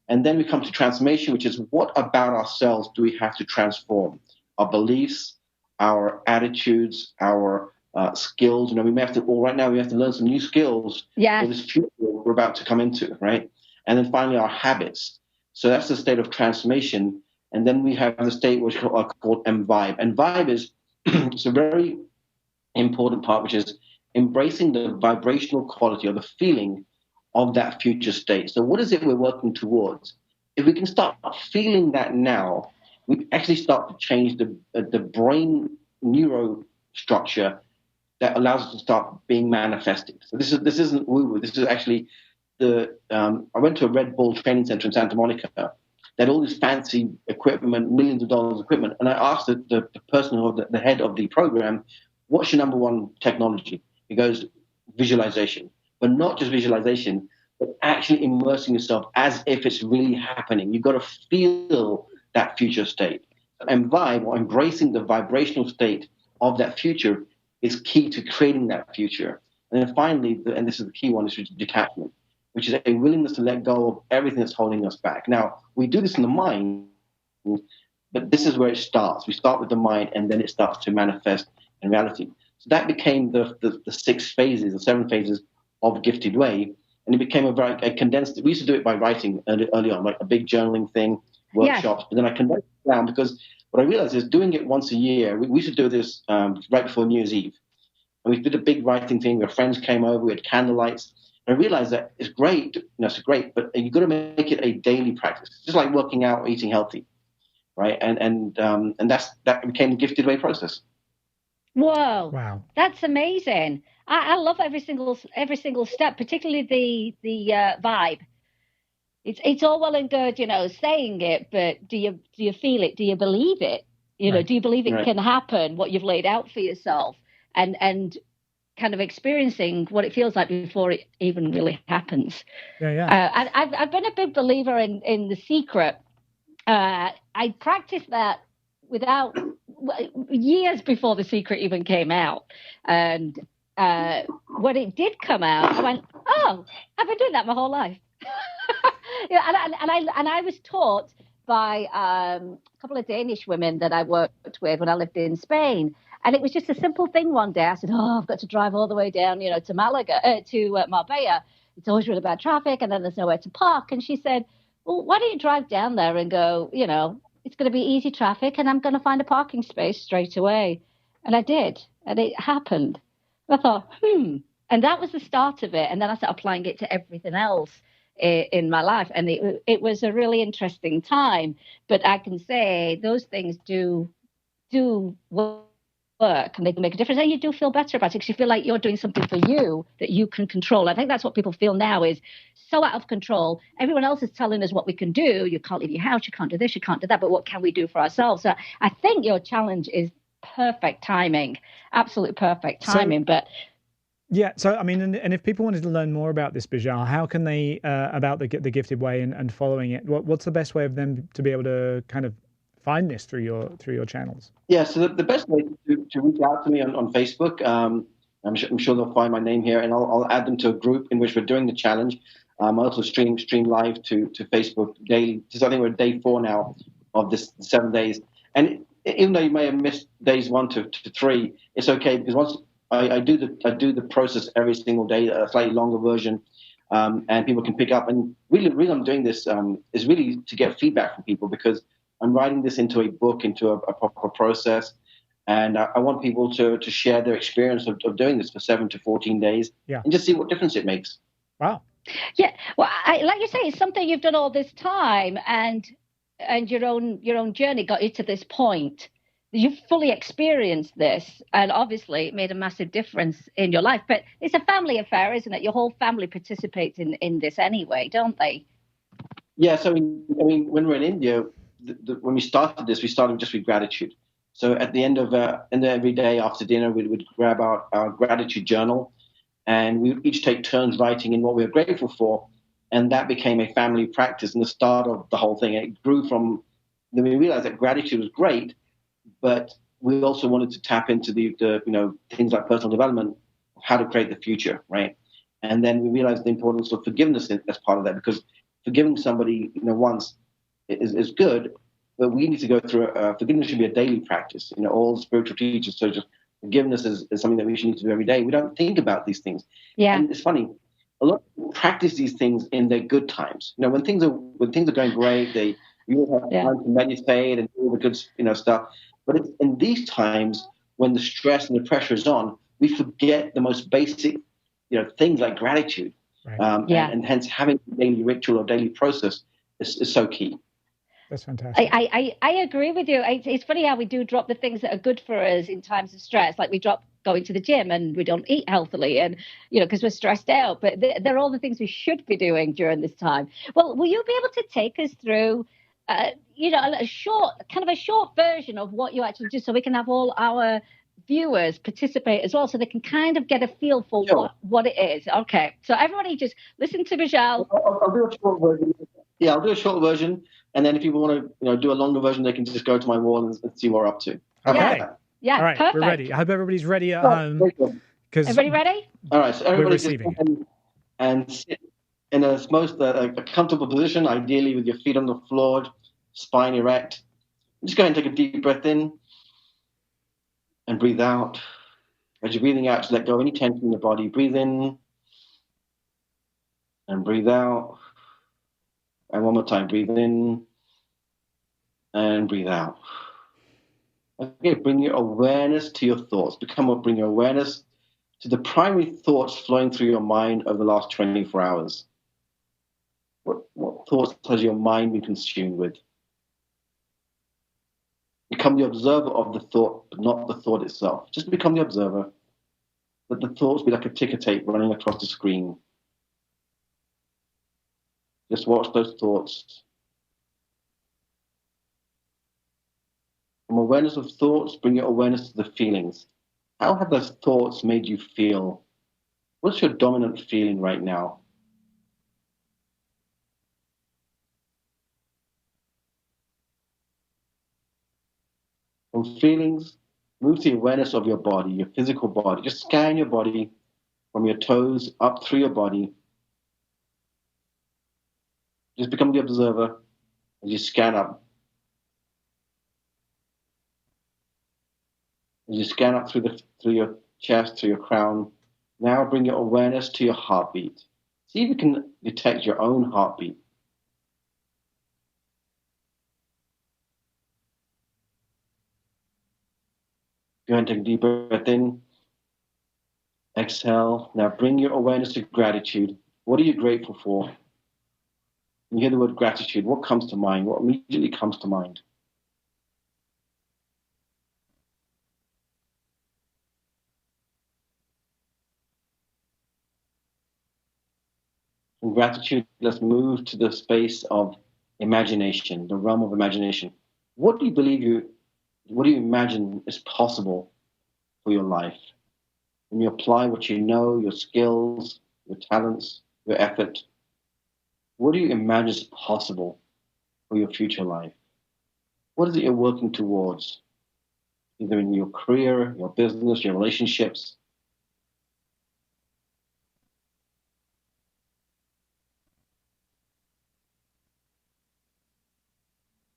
And then we come to transformation, which is what about ourselves do we have to transform? Our beliefs, our attitudes, our skills. We may have to, right now we have to learn some new skills for this future we're about to come into, right? And then finally our habits. So that's the state of transformation. And then we have the state which are called M-Vibe. And Vibe is it's a very important part, which is embracing the vibrational quality or the feeling of that future state. So what is it we're working towards? If we can start feeling that now, we actually start to change the brain neuro structure that allows us to start being manifested. So this isn't woo-woo. This is actually I went to a Red Bull training center in Santa Monica. They had all this fancy equipment, millions of dollars equipment. And I asked the person who was the head of the program, what's your number one technology? He goes, visualization. But not just visualization, but actually immersing yourself as if it's really happening. You've got to feel that future state. And vibe, or embracing the vibrational state of that future, is key to creating that future. And then finally, and this is the key one, is detachment, which is a willingness to let go of everything that's holding us back. Now, we do this in the mind, but this is where it starts. We start with the mind, and then it starts to manifest in reality. So that became the 6 phases, the 7 phases of Gifted Way, and it became a condensed. We used to do it by writing early on, like a big journaling thing, workshops. But then I condensed it down because what I realized is doing it once a year. We used to do this right before New Year's Eve, and we did a big writing thing where friends came over, we had candlelights. I realized that it's great, it's great, but you've got to make it a daily practice, just like working out or eating healthy, right? And that became the Gifted Way process. Whoa! Wow, that's amazing. I love every single step, particularly the vibe. It's all well and good, saying it, but do you feel it? Do you believe it? Do you believe it can happen? What you've laid out for yourself, and kind of experiencing what it feels like before it even really happens. I've been a big believer in The Secret. I practiced that without years before The Secret even came out, and when it did come out, I went, "Oh, I've been doing that my whole life." And I was taught by a couple of Danish women that I worked with when I lived in Spain. And it was just a simple thing one day. I said, I've got to drive all the way down, to Marbella. It's always really bad traffic, and then there's nowhere to park. And she said, well, why don't you drive down there and go, it's going to be easy traffic, and I'm going to find a parking space straight away. And I did, and it happened. I thought, And that was the start of it. And then I started applying it to everything else in my life. And it was a really interesting time. But I can say those things do work, and they can make a difference. And you do feel better about it because you feel like you're doing something for you that you can control. I think that's what people feel now, is so out of control. Everyone else is telling us what we can do. You can't leave your house. You can't do this. You can't do that. But what can we do for ourselves? So I think your challenge is perfect timing, absolute perfect timing. Yeah, so I mean, and if people wanted to learn more about this, Beejen, how can they about the Gifted Way and following it? What's the best way of them to be able to kind of find this through your channels? Yeah, so the best way to reach out to me on Facebook, I'm sure they'll find my name here, and I'll add them to a group in which we're doing the challenge. I also stream live to Facebook daily. I think we're at day 4 now of this 7 days, and even though you may have missed days 1 to 3, it's okay, because once I do the process every single day, a slightly longer version, and people can pick up. And really, the reason I'm doing this is really to get feedback from people, because I'm writing this into a book, into a proper process, and I want people to share their experience of doing this for 7 to 14 days, and just see what difference it makes. Wow. Yeah, well, like you say, it's something you've done all this time, and your own journey got you to this point. You've fully experienced this, and obviously it made a massive difference in your life. But it's a family affair, isn't it? Your whole family participates in this anyway, don't they? Yeah, so I mean, when we're in India, when we started this, we started just with gratitude. So at the end of every day after dinner, we would grab our gratitude journal, and we would each take turns writing in what we were grateful for, and that became a family practice. And the start of the whole thing, it grew from. Then we realized that gratitude was great, but we also wanted to tap into the things like personal development, how to create the future, right? And then we realized the importance of forgiveness as part of that, because forgiving somebody once is good, but we need to go through forgiveness should be a daily practice. All spiritual teachers, so just forgiveness is something that we should need to do every day. We don't think about these things. Yeah. And it's funny, a lot of people practice these things in their good times. When things are going great, you have time to meditate and do all the good stuff. But it's in these times when the stress and the pressure is on, we forget the most basic, things like gratitude. Right. And hence having a daily ritual or daily process is so key. That's fantastic. I agree with you. It's funny how we do drop the things that are good for us in times of stress. Like we drop going to the gym, and we don't eat healthily, and because we're stressed out. But they're all the things we should be doing during this time. Well, will you be able to take us through a short version of what you actually do, so we can have all our viewers participate as well, so they can kind of get a feel for what it is. Okay, so everybody just listen to Beejen. I'll do a short version. Yeah, I'll do a short version, and then if people want to do a longer version, they can just go to my wall and see what we're up to. Okay. Yeah, all right, perfect. We're ready. I hope everybody's ready at home. Everybody ready? All right, so everybody just receiving and sit in a most a comfortable position, ideally with your feet on the floor, spine erect. Just go ahead and take a deep breath in and breathe out. As you're breathing out, just let go of any tension in the body. Breathe in and breathe out. And one more time, breathe in and breathe out. Okay, bring your awareness to your thoughts. Bring your awareness to the primary thoughts flowing through your mind over the last 24 hours. What thoughts has your mind been consumed with? Become the observer of the thought, but not the thought itself. Just become the observer. Let the thoughts be like a ticker tape running across the screen. Just watch those thoughts. From awareness of thoughts, bring your awareness to the feelings. How have those thoughts made you feel? What's your dominant feeling right now? From feelings, move to the awareness of your body, your physical body. Just scan your body from your toes up through your body. Just become the observer as you scan up. As you scan up through your chest, through your crown, now bring your awareness to your heartbeat. See if you can detect your own heartbeat. Go ahead and take a deep breath in. Exhale. Now bring your awareness to gratitude. What are you grateful for? When you hear the word gratitude, what comes to mind? What immediately comes to mind? From gratitude, let's move to the space of imagination, the realm of imagination. What do you imagine is possible for your life? When you apply what you know, your skills, your talents, your effort, what do you imagine is possible for your future life? What is it you're working towards? Either in your career, your business, your relationships.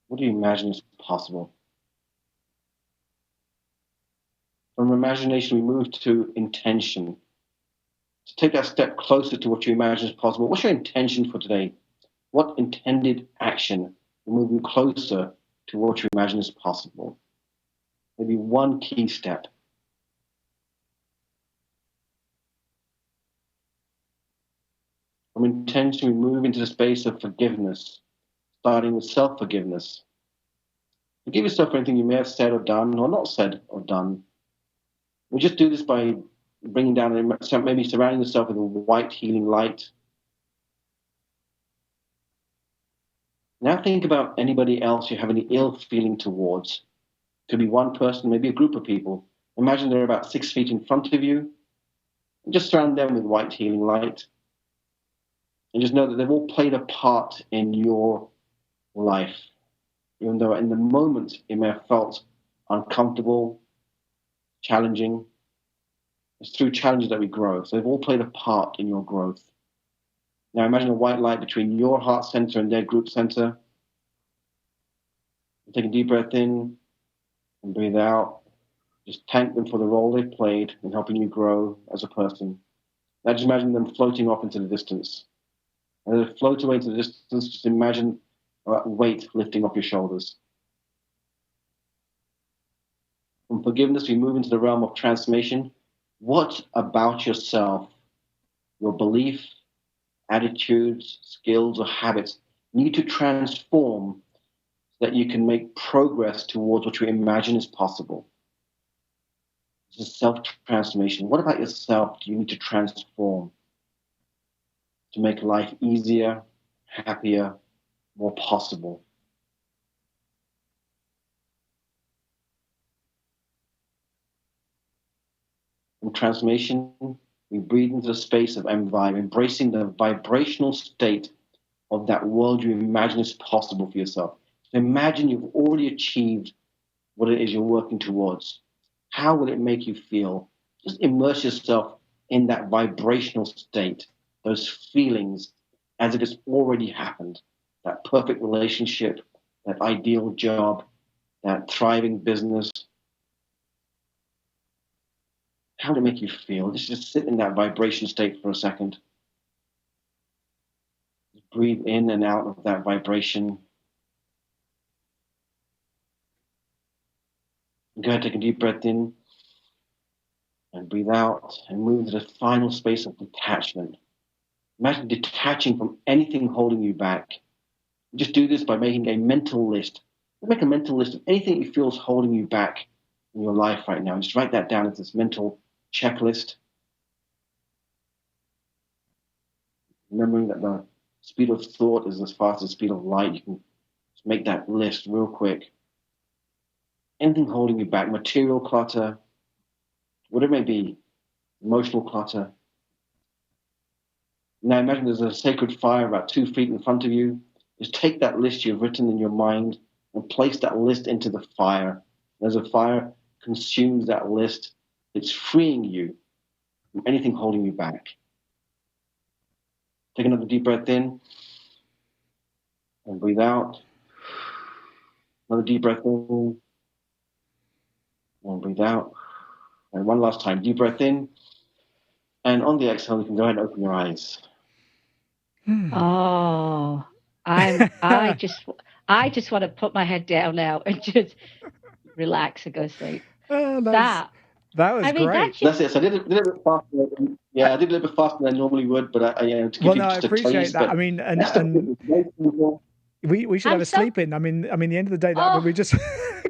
What do you imagine is possible? From imagination, we move to intention. To take that step closer to what you imagine is possible. What's your intention for today? What intended action will move you closer to what you imagine is possible? Maybe one key step. From intention, we move into the space of forgiveness, starting with self-forgiveness. Forgive yourself for anything you may have said or done, or not said or done. We just do this by bringing down, maybe surrounding yourself with a white healing light. Now think about anybody else you have any ill feeling towards. It could be one person, maybe a group of people. Imagine they're about 6 feet in front of you. And just surround them with white healing light. And just know that they've all played a part in your life. Even though in the moment it may have felt uncomfortable, challenging. It's through challenges that we grow. So they've all played a part in your growth. Now imagine a white light between your heart center and their group center. Take a deep breath in and breathe out. Just thank them for the role they've played in helping you grow as a person. Now just imagine them floating off into the distance. And as they float away into the distance, just imagine a weight lifting off your shoulders. From forgiveness, we move into the realm of transformation. What about yourself, your belief, attitudes, skills, or habits need to transform so that you can make progress towards what you imagine is possible? This is self-transformation. What about yourself do you need to transform to make life easier, happier, more possible? From transformation, we breathe into the space of M-Vibe, embracing the vibrational state of that world you imagine is possible for yourself. So imagine you've already achieved what it is you're working towards. How will it make you feel? Just immerse yourself in that vibrational state, those feelings as if it's already happened. That perfect relationship, that ideal job, that thriving business. How would it make you feel? Just sit in that vibration state for a second. Breathe in and out of that vibration. Go ahead, take a deep breath in and breathe out and move to the final space of detachment. Imagine detaching from anything holding you back. Just do this by making a mental list. Make a mental list of anything you feel is holding you back in your life right now. Just write that down as this mental checklist. Remembering that the speed of thought is as fast as the speed of light. You can just make that list real quick. Anything holding you back, material clutter, whatever it may be, emotional clutter. Now imagine there's a sacred fire about 2 feet in front of you. Just take that list you've written in your mind and place that list into the fire. As the fire consumes that list, it's freeing you from anything holding you back. Take another deep breath in And breathe out. Another deep breath in. And breathe out. And one last time, deep breath in. And on the exhale, you can go ahead and open your eyes. Oh, I just want to put my head down now and just relax and go to sleep. Oh, That was great. That's it. So I did it a little bit faster. Yeah, I did a little bit faster than I normally would, but I to give you I just appreciate a taste. that. I mean, and we should have a sleep in. I mean, the end of the day, we just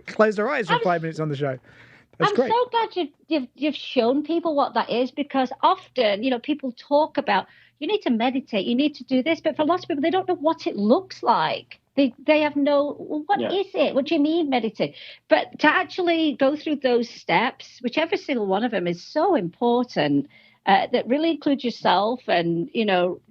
closed our eyes for 5 minutes on the show. That's great. So glad you've shown people what that is, because often, people talk about you need to meditate, you need to do this, but for a lot of people, they don't know what it looks like. They have what is it? What do you mean meditate? But to actually go through those steps, which every single one of them is so important, that really includes yourself and,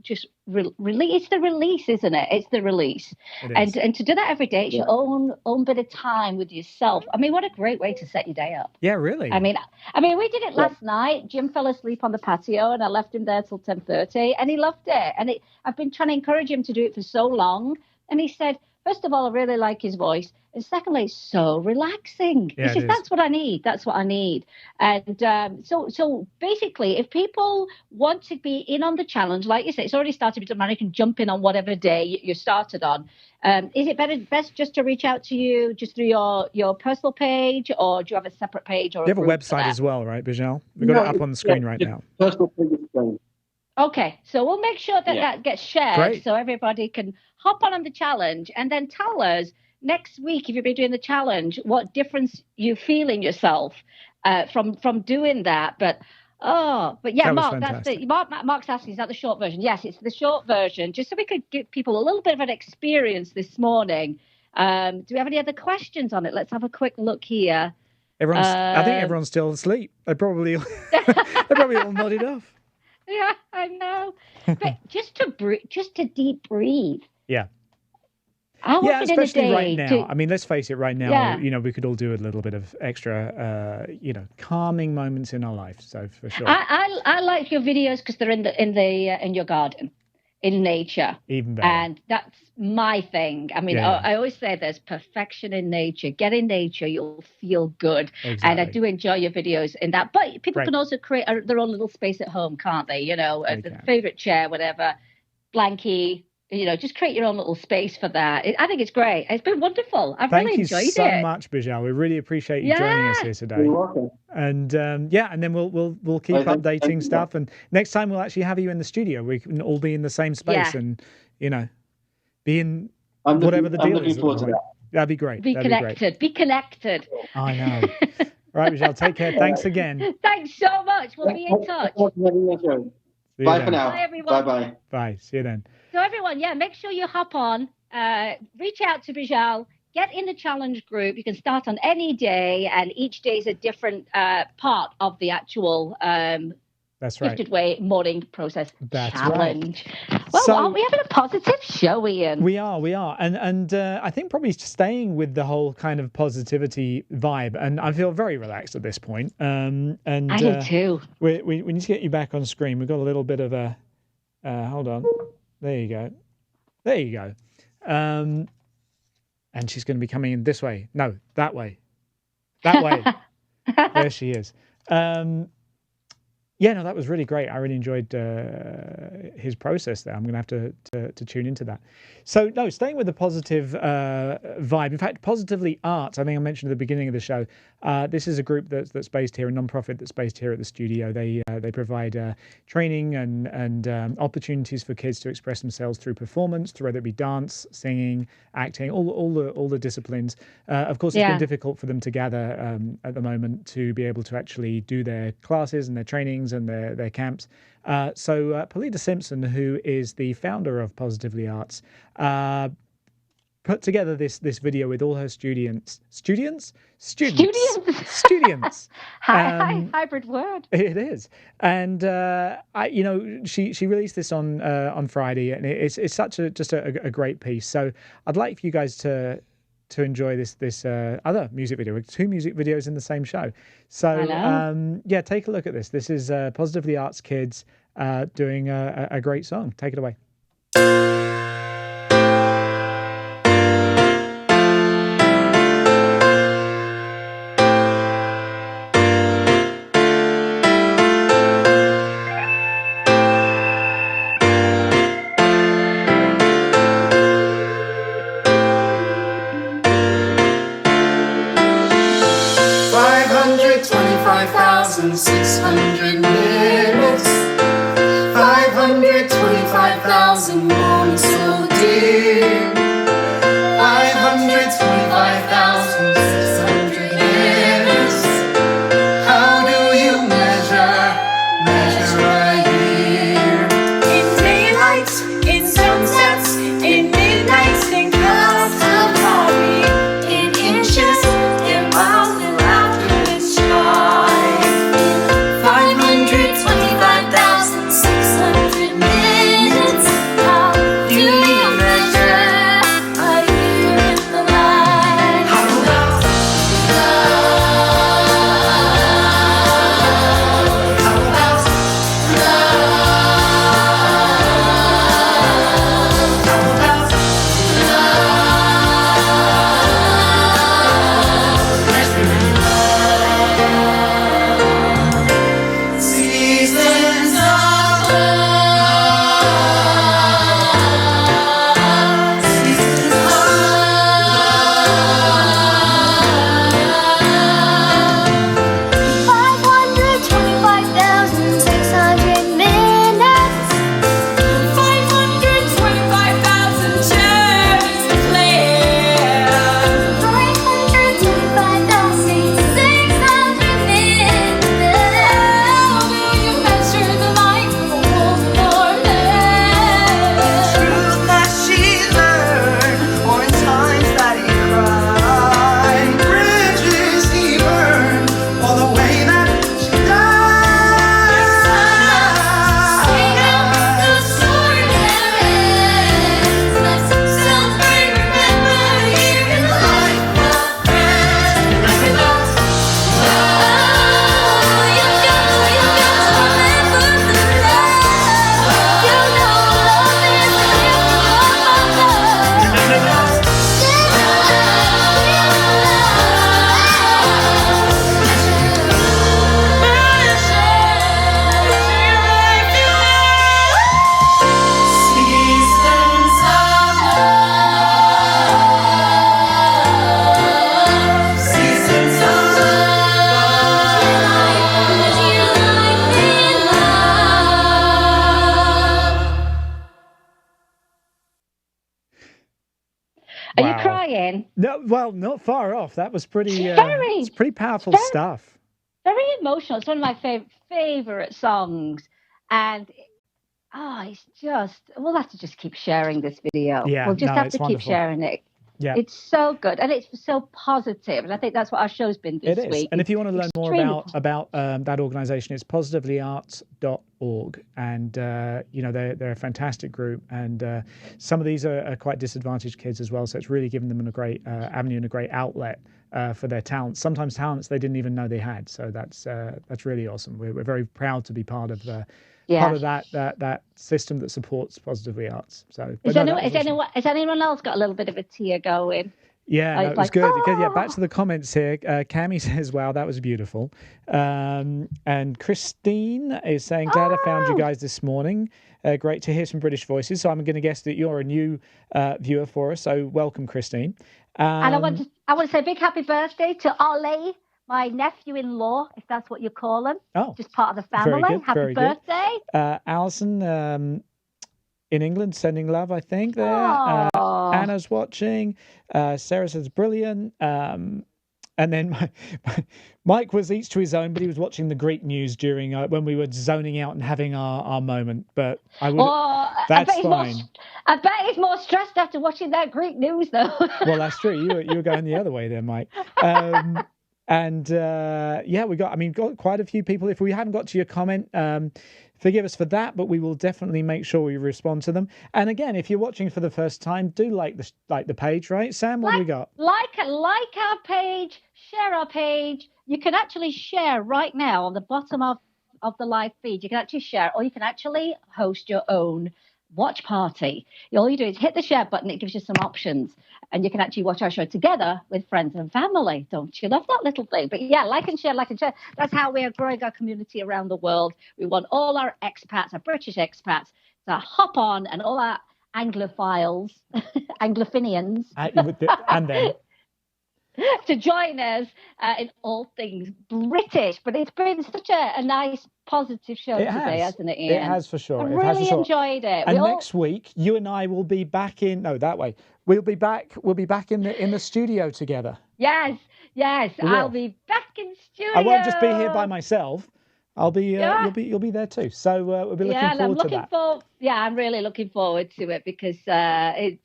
just release. It's the release, isn't it? It's the release. And to do that every day, it's your own bit of time with yourself. I mean, what a great way to set your day up. Yeah, really. I mean, we did it last night. Jim fell asleep on the patio and I left him there till 10:30 and he loved it. And I've been trying to encourage him to do it for so long. And he said, first of all, I really like his voice. And secondly, it's so relaxing. Yeah, he says, that's what I need. That's what I need. And so basically, if people want to be in on the challenge, like you say, it's already started. It doesn't matter. You can jump in on whatever day you started on. Is it best just to reach out to you just through your personal page, or do you have a separate page? Or you have a website as well, right, Beejen? We've got it up on the screen right now. Personal page. Okay, so we'll make sure that gets shared so everybody can hop on the challenge and then tell us next week, if you've been doing the challenge, what difference you feel in yourself from doing that. But yeah, Mark, that's it. Mark's asking, is that the short version? Yes, it's the short version, just so we could give people a little bit of an experience this morning. Do we have any other questions on it? Let's have a quick look here. I think everyone's still asleep. They probably all nodded off. Yeah, I know. But just to deep breathe. Yeah. Especially right now. I mean, let's face it. Right now, we could all do a little bit of extra, calming moments in our life. So for sure, I like your videos because they're in your garden, in nature. Even better. And that's my thing. I mean, I always say there's perfection in nature. Get in nature, you'll feel good. Exactly. And I do enjoy your videos in that. But people can also create their own little space at home, can't they? The favorite chair, whatever, blankie. Just create your own little space for that. I think it's great. It's been wonderful. I've really enjoyed it. Thank you so much, Beejen. We really appreciate you joining us here today. You're welcome. And and then we'll keep updating stuff. And next time we'll actually have you in the studio. We can all be in the same space and be in whatever the deal is. I'm looking forward to that. That'd be great. Be connected. I know. Right, Beejen. Take care. Thanks again. Thanks so much. We'll be in touch. Bye for now. Bye, everyone. Bye. Bye. See you then. So everyone, make sure you hop on, reach out to Beejen, get in the challenge group. You can start on any day, and each day is a different part of the actual Gifted Way morning process challenge. Right. Well, aren't we having a positive show, Ian? We are. And I think probably staying with the whole kind of positivity vibe, and I feel very relaxed at this point. And I do too. We need to get you back on screen. We've got a little bit of a... hold on. There you go. And she's going to be coming in this way. No, that way. There she is. That was really great. I really enjoyed his process there. I'm going to have to tune into that. So, staying with the positive vibe. In fact, Positively Arts, I think I mentioned at the beginning of the show, this is a group that's based here, a non-profit that's based here at the studio. They provide training and opportunities for kids to express themselves through performance, through whether it be dance, singing, acting, all the disciplines. Of course, it's been difficult for them to gather at the moment to be able to actually do their classes and their trainings and their camps. So Polita Simpson, who is the founder of Positively Arts, put together this video with all her students. Hybrid word. It is, and she released this on Friday, and it's such a great piece. So I'd like for you guys to enjoy this other music video, with 2 music videos in the same show. So take a look at this. This is Positively Arts kids doing a great song. Take it away. 525,600 minutes, 525,000 moments, so dear. 525,600 minutes. How do you measure a year? In daylight, in sunsets, in midnights, in cups of coffee, in inches, in miles, in laughter, in strife. 525,600 minutes. How do you measure a year in the life? How about love? How about love? How about love? Seasons of love. Seasons of love. 525,600 minutes. 525,000 cherries to clear. 525,600 minutes. How do you measure the life of a woman or man? Truth that she learned, or in times that he cried. Bridges he burned, or the way that she died. Sing out the story there is. Let's celebrate, remember here in the life of friends. Like it goes. You've got to remember the love. You know love is the gift of love. Seasons of love. Seasons of love. You life in love. Are you Wow. crying? No, well, not far off. That was pretty. Very. It's pretty powerful Very- stuff. Very emotional. It's one of my favorite songs, and it's just we'll have to just keep sharing this video. Yeah, we'll just no, have it's to wonderful. keep sharing it. Yeah, It's so good, and it's so positive, and I think that's what our show's been this it is. week. And if you want to learn more Extremely about that organisation, it's positivellyarts.org, and they're a fantastic group, and some of these are quite disadvantaged kids as well. So it's really given them a great avenue and a great outlet for their talents. Sometimes talents they didn't even know they had. So that's really awesome. We're very proud to be part of part of that system that supports Positively Arts. So Has anyone else got a little bit of a tear going? Yeah, Like- no, it was like, good. Because, yeah, back to the comments here. Cami says, wow, that was beautiful. And Christine is saying, glad I found you guys this morning. Great to hear some British voices. So I'm going to guess that you're a new viewer for us. So welcome, Christine. And I want to say a big happy birthday to Ollie, my nephew-in-law, if that's what you call him. Oh, just part of the family. very good, Happy very birthday. Good. Alison in England sending love, I think, there. Anna's watching. Sarah says, brilliant. And then Mike was each to his own, but he was watching the Greek news during when we were zoning out and having our moment. But that's fine. I bet he's more stressed after watching that Greek news, though. Well, that's true. You were going the other way there, Mike. We got quite a few people. If we haven't got to your comment, forgive us for that, but we will definitely make sure we respond to them. And again, if you're watching for the first time, do like the page, right? Sam, what do we got? Like our page, share our page. You can actually share right now on the bottom of the live feed. You can actually share, or you can actually host your own watch party. All you do is hit the share button. It gives you some options, and you can actually watch our show together with friends and family. Don't you love that little thing? But yeah, like and share. That's how we are growing our community around the world. We want all our expats, our British expats, to hop on, and all our Anglophiles, Anglophinians. And then to join us in all things British. But it's been such a nice, positive show today, hasn't it, Ian? It has for sure. I really enjoyed it. And next week, you and I will be back in. No, that way. We'll be back in the studio together. Yes. I'll be back in studio. I won't just be here by myself. I'll be. You'll be there too. So we'll be looking forward to that. I'm really looking forward to it because I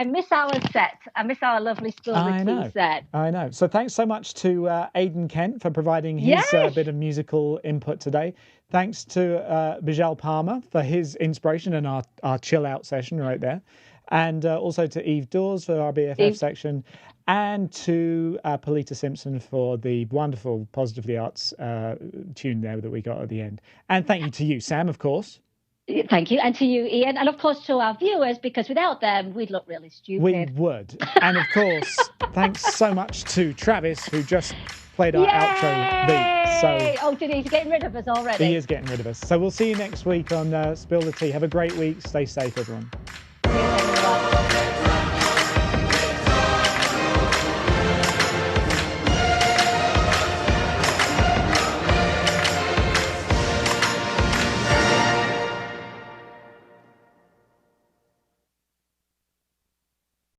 miss our set. I miss our lovely Spill the Tea set. I know. So thanks so much to Aidan Kent for providing his bit of musical input today. Thanks to Beejen Parmar for his inspiration and our chill out session right there. And also to Eve Dawes for our BFF section. And to Polita Simpson for the wonderful Positive the Arts tune there that we got at the end. And thank you to you, Sam, of course. Thank you. And to you, Ian. And, of course, to our viewers, because without them, we'd look really stupid. We would. And, of course, thanks so much to Travis, who just played our outro beat. So, did he? He's getting rid of us already. He is getting rid of us. So we'll see you next week on Spill the Tea. Have a great week. Stay safe, everyone.